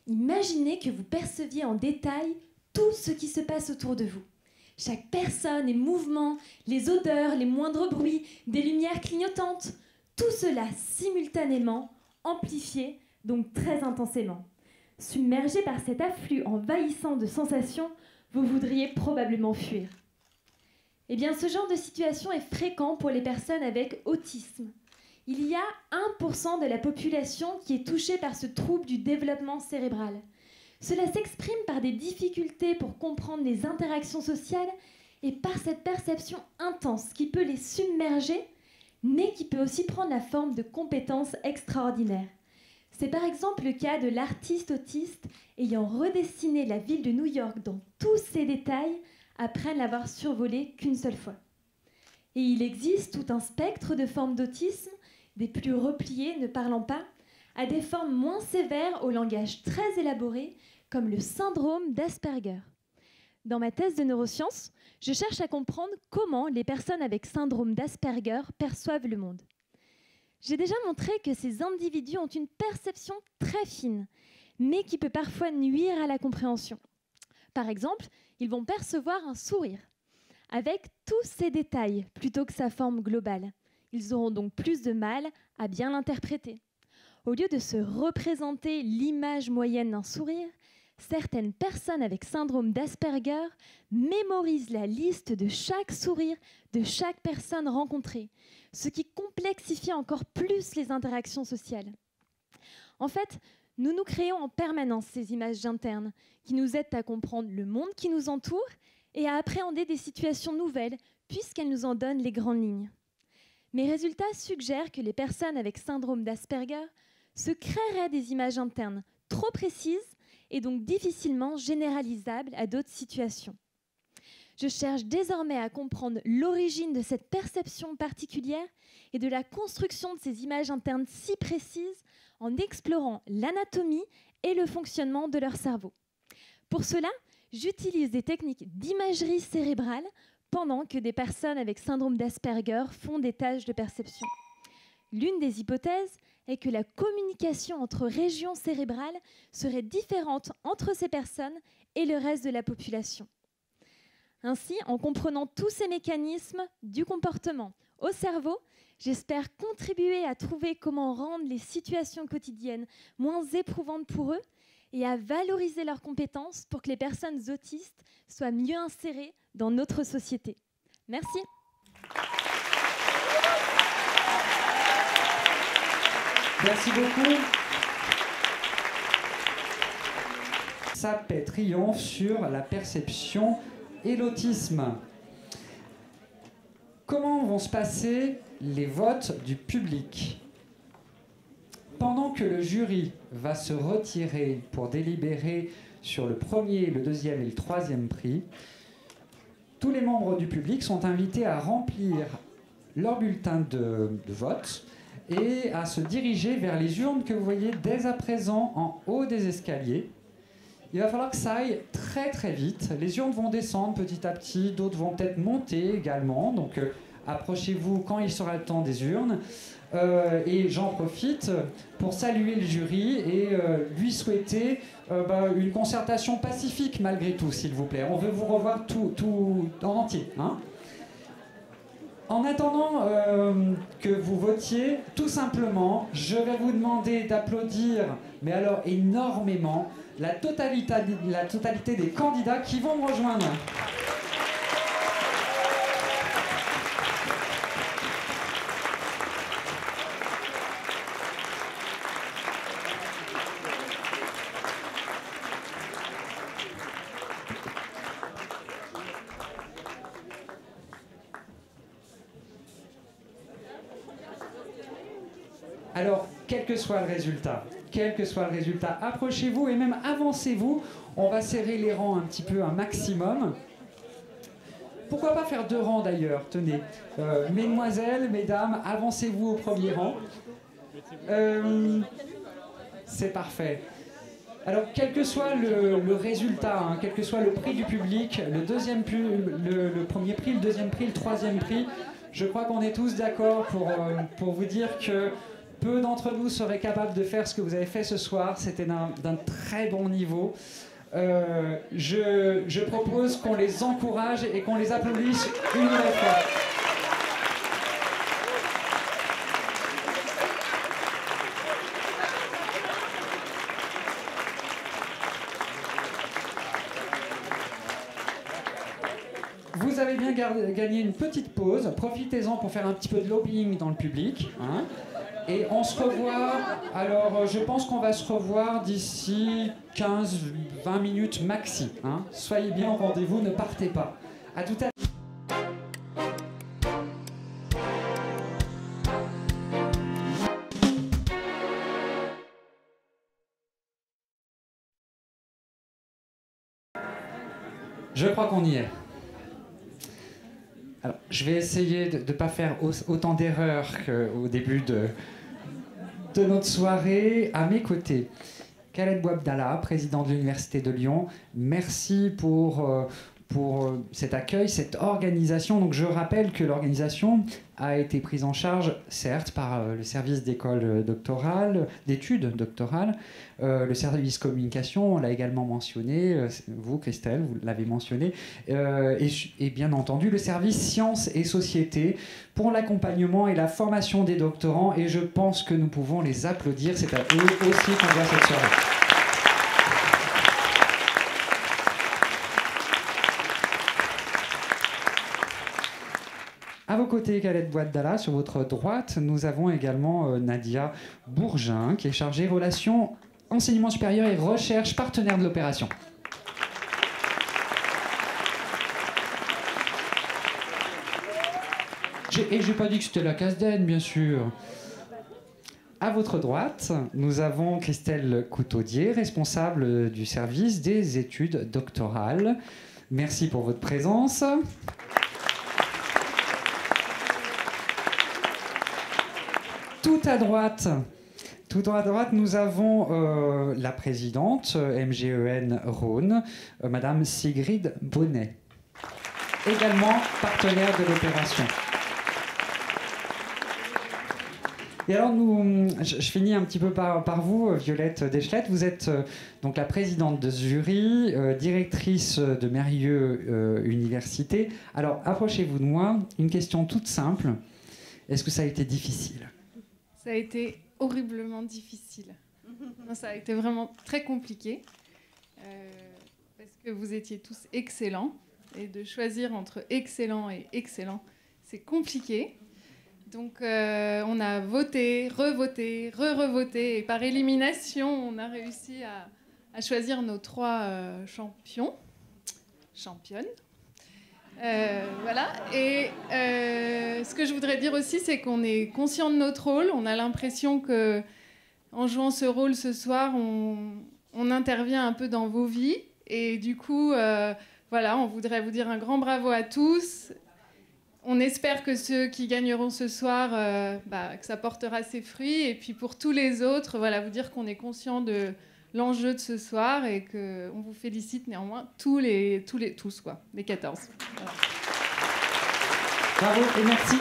imaginez que vous perceviez en détail tout ce qui se passe autour de vous. Chaque personne et mouvement, les odeurs, les moindres bruits, des lumières clignotantes, tout cela simultanément, amplifié, donc très intensément. Submergé par cet afflux envahissant de sensations, vous voudriez probablement fuir. Eh bien, ce genre de situation est fréquent pour les personnes avec autisme. Il y a 1% de la population qui est touchée par ce trouble du développement cérébral. Cela s'exprime par des difficultés pour comprendre les interactions sociales et par cette perception intense qui peut les submerger, mais qui peut aussi prendre la forme de compétences extraordinaires. C'est par exemple le cas de l'artiste autiste ayant redessiné la ville de New York dans tous ses détails après ne l'avoir survolée qu'une seule fois. Et il existe tout un spectre de formes d'autisme, des plus repliées ne parlant pas, à des formes moins sévères au langage très élaboré, comme le syndrome d'Asperger. Dans ma thèse de neurosciences, je cherche à comprendre comment les personnes avec syndrome d'Asperger perçoivent le monde. J'ai déjà montré que ces individus ont une perception très fine, mais qui peut parfois nuire à la compréhension. Par exemple, ils vont percevoir un sourire, avec tous ses détails, plutôt que sa forme globale. Ils auront donc plus de mal à bien l'interpréter. Au lieu de se représenter l'image moyenne d'un sourire, certaines personnes avec syndrome d'Asperger mémorisent la liste de chaque sourire de chaque personne rencontrée, ce qui complexifie encore plus les interactions sociales. En fait, nous nous créons en permanence ces images internes qui nous aident à comprendre le monde qui nous entoure et à appréhender des situations nouvelles puisqu'elles nous en donnent les grandes lignes. Mes résultats suggèrent que les personnes avec syndrome d'Asperger se créeraient des images internes trop précises et donc difficilement généralisables à d'autres situations. Je cherche désormais à comprendre l'origine de cette perception particulière et de la construction de ces images internes si précises en explorant l'anatomie et le fonctionnement de leur cerveau. Pour cela, j'utilise des techniques d'imagerie cérébrale pendant que des personnes avec syndrome d'Asperger font des tâches de perception. L'une des hypothèses est que la communication entre régions cérébrales serait différente entre ces personnes et le reste de la population. Ainsi, en comprenant tous ces mécanismes du comportement au cerveau, j'espère contribuer à trouver comment rendre les situations quotidiennes moins éprouvantes pour eux et à valoriser leurs compétences pour que les personnes autistes soient mieux insérées dans notre société. Merci. Merci beaucoup. Sapé triomphe sur la perception et l'autisme. Comment vont se passer les votes du public? Pendant que le jury va se retirer pour délibérer sur le premier, le deuxième et le troisième prix, tous les membres du public sont invités à remplir leur bulletin de vote et à se diriger vers les urnes que vous voyez dès à présent en haut des escaliers. Il va falloir que ça aille très très vite. Les urnes vont descendre petit à petit, d'autres vont peut-être monter également. Donc approchez-vous quand il sera le temps des urnes. Et j'en profite pour saluer le jury et lui souhaiter une concertation pacifique malgré tout, s'il vous plaît. On veut vous revoir tout en entier. Hein. En attendant que vous votiez, tout simplement, je vais vous demander d'applaudir, mais alors énormément, la totalité des candidats qui vont me rejoindre. Alors, quel que soit le résultat, approchez-vous et même avancez-vous. On va serrer les rangs un petit peu, un maximum. Pourquoi pas faire 2 rangs d'ailleurs? Tenez, mesdemoiselles, mesdames, avancez-vous au premier rang. C'est parfait. Alors, quel que soit le résultat, hein, quel que soit le prix du public, le premier prix, le deuxième prix, le troisième prix, je crois qu'on est tous d'accord pour vous dire que peu d'entre nous seraient capables de faire ce que vous avez fait ce soir. C'était d'un très bon niveau. Je propose qu'on les encourage et qu'on les applaudisse une nouvelle fois. Vous avez bien gagné une petite pause. Profitez-en pour faire un petit peu de lobbying dans le public. Hein. Et on se revoit, alors je pense qu'on va se revoir d'ici 15-20 minutes maxi. Hein. Soyez bien au rendez-vous, ne partez pas. À tout à l'heure. Je crois qu'on y est. Alors, je vais essayer de ne pas faire autant d'erreurs qu'au début de notre soirée. À mes côtés, Khaled Bouabdallah, président de l'Université de Lyon. Merci pour cet accueil, cette organisation. Donc, je rappelle que l'organisation a été prise en charge, certes, par le service d'école doctorale, d'études doctorales, le service communication, on l'a également mentionné, vous, Christelle, vous l'avez mentionné, et bien entendu, le service sciences et société pour l'accompagnement et la formation des doctorants, et je pense que nous pouvons les applaudir. C'est à eux aussi qu'on doit cette soirée. À vos côtés, Khaled Bouabdallah, sur votre droite, nous avons également Nadia Bourgin, qui est chargée relations enseignement supérieur et recherche, partenaire de l'opération. Et j'ai pas dit que c'était la Casdenne, bien sûr. À votre droite, nous avons Christelle Coutaudier, responsable du service des études doctorales. Merci pour votre présence. Tout à droite, nous avons la présidente MGEN Rhône, Madame Sigrid Bonnet, également partenaire de l'opération. Et alors, je finis un petit peu par vous, Violette Deschlette. Vous êtes donc la présidente de ce jury, directrice de Mérieux Université. Alors, approchez-vous de moi. Une question toute simple. Est-ce que ça a été difficile? Ça a été horriblement difficile. Non, ça a été vraiment très compliqué. Parce que vous étiez tous excellents. Et de choisir entre excellent et excellent, c'est compliqué. Donc on a voté, revoté, re-revoté. Et par élimination, on a réussi à choisir nos 3 championnes. Voilà. Et ce que je voudrais dire aussi, c'est qu'on est conscient de notre rôle. On a l'impression que, en jouant ce rôle ce soir, on intervient un peu dans vos vies. Et du coup, voilà, on voudrait vous dire un grand bravo à tous. On espère que ceux qui gagneront ce soir, que ça portera ses fruits. Et puis pour tous les autres, voilà, vous dire qu'on est conscient de l'enjeu de ce soir et qu'on vous félicite néanmoins tous, les 14. Voilà. Bravo et merci.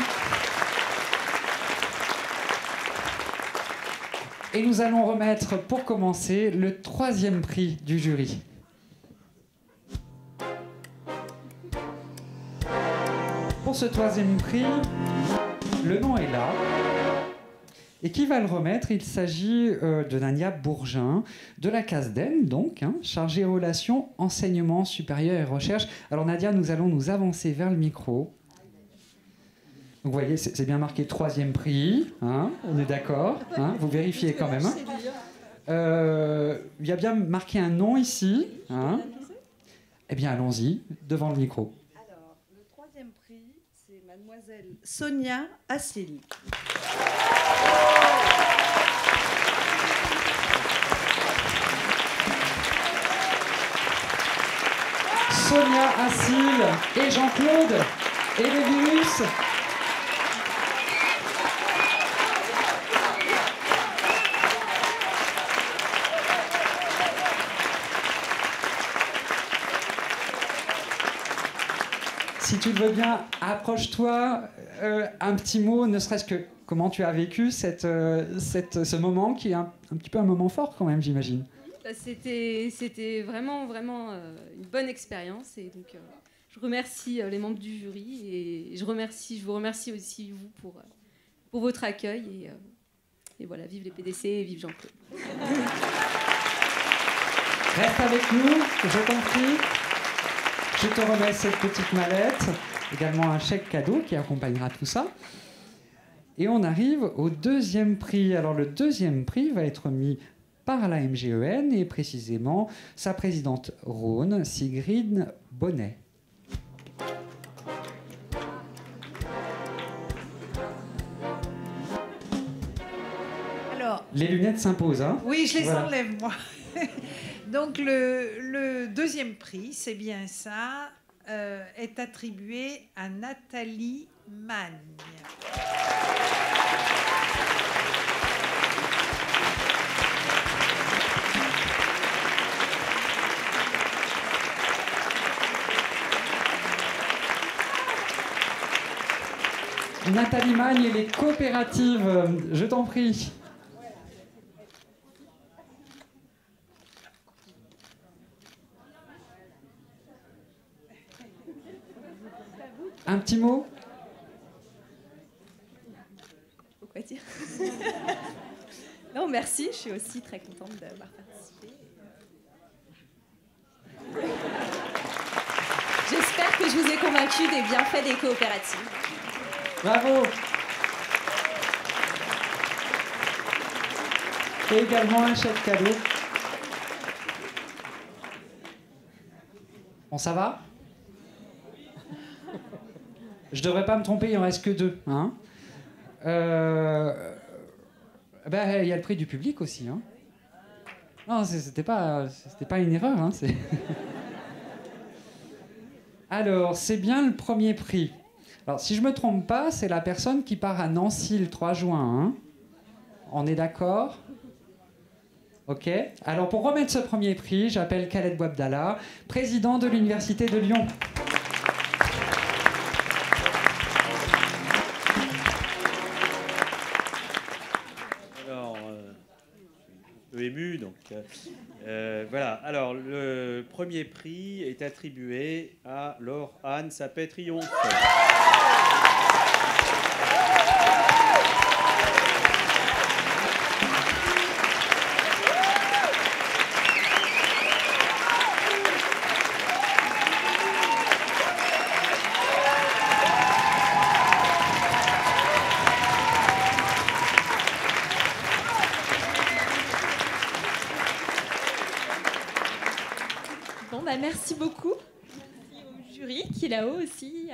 Et nous allons remettre, pour commencer, le 3e prix du jury. Pour ce 3e prix, le nom est là. Et qui va le remettre? Il s'agit de Nadia Bourgin, de la CASDEN, donc, chargée relations, enseignement supérieur et recherche. Alors Nadia, nous allons nous avancer vers le micro. Vous voyez, c'est bien marqué 3e prix, on est d'accord, vous vérifiez quand même. Il y a bien marqué un nom ici. Eh bien, allons-y, devant le micro. Alors, le 3e prix, c'est mademoiselle Sonia Assil. Sonia Assil et Jean-Claude et le virus. Si tu le veux bien, approche-toi, un petit mot, ne serait-ce que comment tu as vécu ce moment qui est un petit peu un moment fort quand même, j'imagine. C'était vraiment une bonne expérience et donc je remercie les membres du jury et je vous remercie aussi vous pour votre accueil et voilà, vive les PDC et vive Jean-Claude. Reste avec nous, je t'en prie. Je te remets cette petite mallette, également un chèque cadeau qui accompagnera tout ça. Et on arrive au 2e prix. Alors le 2e prix va être mis par la MGEN et précisément sa présidente Rhône, Sigrid Bonnet. Alors, les lunettes s'imposent, hein? Oui, je les voilà. enlève, moi. Donc, le 2e prix, c'est bien ça, est attribué à Nathalie Magne. Nathalie Magne et les coopératives, je t'en prie. Un petit mot? Pourquoi dire? Non, merci, je suis aussi très contente d'avoir participé. J'espère que je vous ai convaincu des bienfaits des coopératives. Bravo. Et également un chèque cadeau. Bon, ça va? Je devrais pas me tromper, il en reste que 2. Hein, il y a le prix du public aussi. Hein. Non, c'était pas une erreur. Hein, Alors, c'est bien le 1er prix. Alors, si je me trompe pas, c'est la personne qui part à Nancy le 3 juin. Hein. On est d'accord? Ok. Alors, pour remettre ce 1er prix, j'appelle Khaled Bouabdallah, président de l'Université de Lyon. peu ému. Donc, voilà. Alors, le premier prix est attribué à Laure-Anne Sapet-Triomphe. Merci beaucoup. Merci au jury qui est là-haut aussi,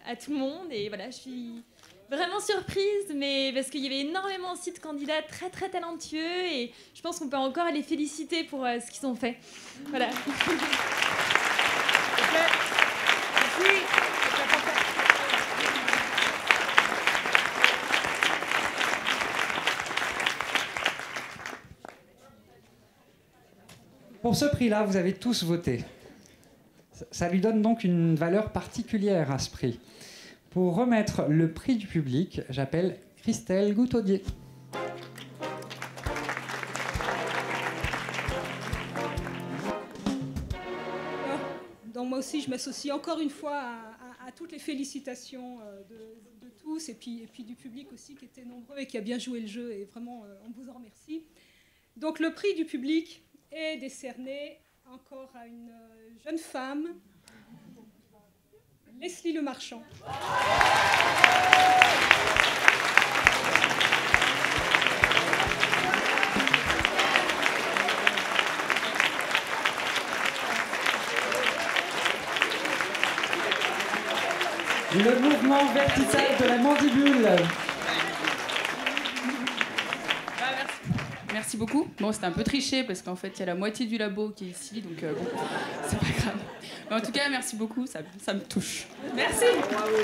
à tout le monde. Et voilà, je suis vraiment surprise, mais parce qu'il y avait énormément aussi de candidats très très talentueux et je pense qu'on peut encore les féliciter pour ce qu'ils ont fait. Voilà. Pour ce prix-là, vous avez tous voté. Ça lui donne donc une valeur particulière à ce prix. Pour remettre le prix du public, j'appelle Christelle Goutaudier. Donc moi aussi, je m'associe encore une fois à toutes les félicitations de tous et puis du public aussi qui était nombreux et qui a bien joué le jeu. Et vraiment, on vous en remercie. Donc le prix du public est décerné encore à une jeune femme, Leslie Lemarchand. Le mouvement vertical de la mandibule. Merci beaucoup. Bon, c'était un peu triché parce qu'en fait, il y a la moitié du labo qui est ici, donc bon, c'est pas grave. Mais en tout cas, merci beaucoup, ça me touche. Merci. Bravo.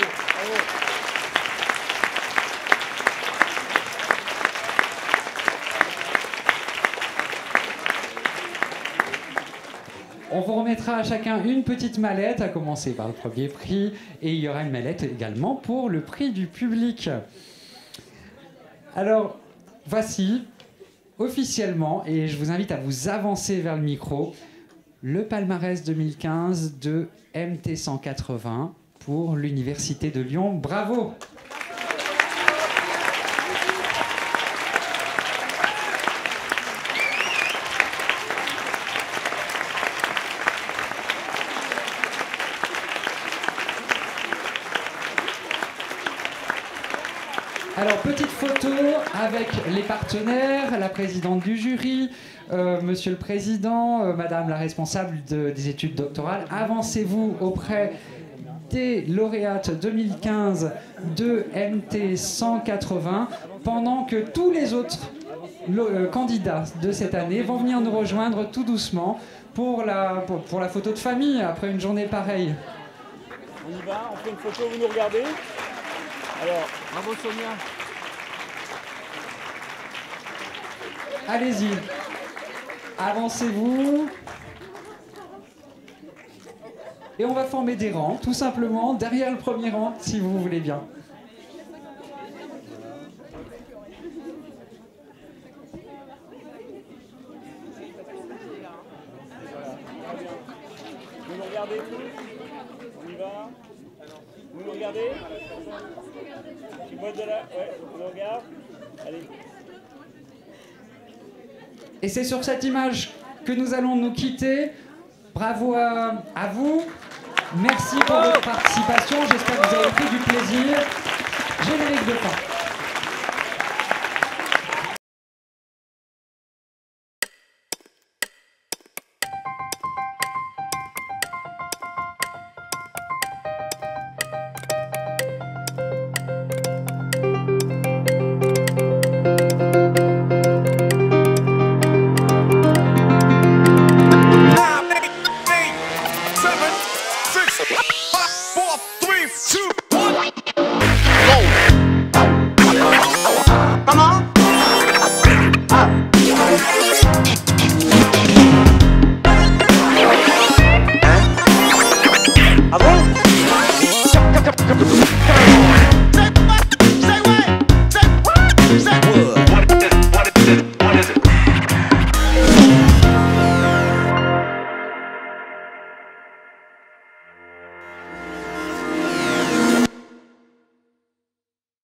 On vous remettra à chacun une petite mallette, à commencer par le premier prix, et il y aura une mallette également pour le prix du public. Alors, voici officiellement, et je vous invite à vous avancer vers le micro, le palmarès 2015 de MT 180 pour l'Université de Lyon. Bravo! Alors, petite photo avec les partenaires, la présidente du jury, monsieur le président, madame la responsable des études doctorales. Avancez-vous auprès des lauréates 2015 de MT 180 pendant que tous les autres candidats de cette année vont venir nous rejoindre tout doucement pour la photo de famille après une journée pareille. On y va, on fait une photo, vous nous regardez. Alors, bravo Sonia. Allez-y, avancez-vous. Et on va former des rangs, tout simplement, derrière le premier rang, si vous voulez bien. Vous nous regardez tous. On y va. Vous nous regardez. Tu bois de là. Ouais, on nous regarde. Allez. Et c'est sur cette image que nous allons nous quitter. Bravo à vous. Merci pour votre participation. J'espère que vous avez pris du plaisir. Générique de fin.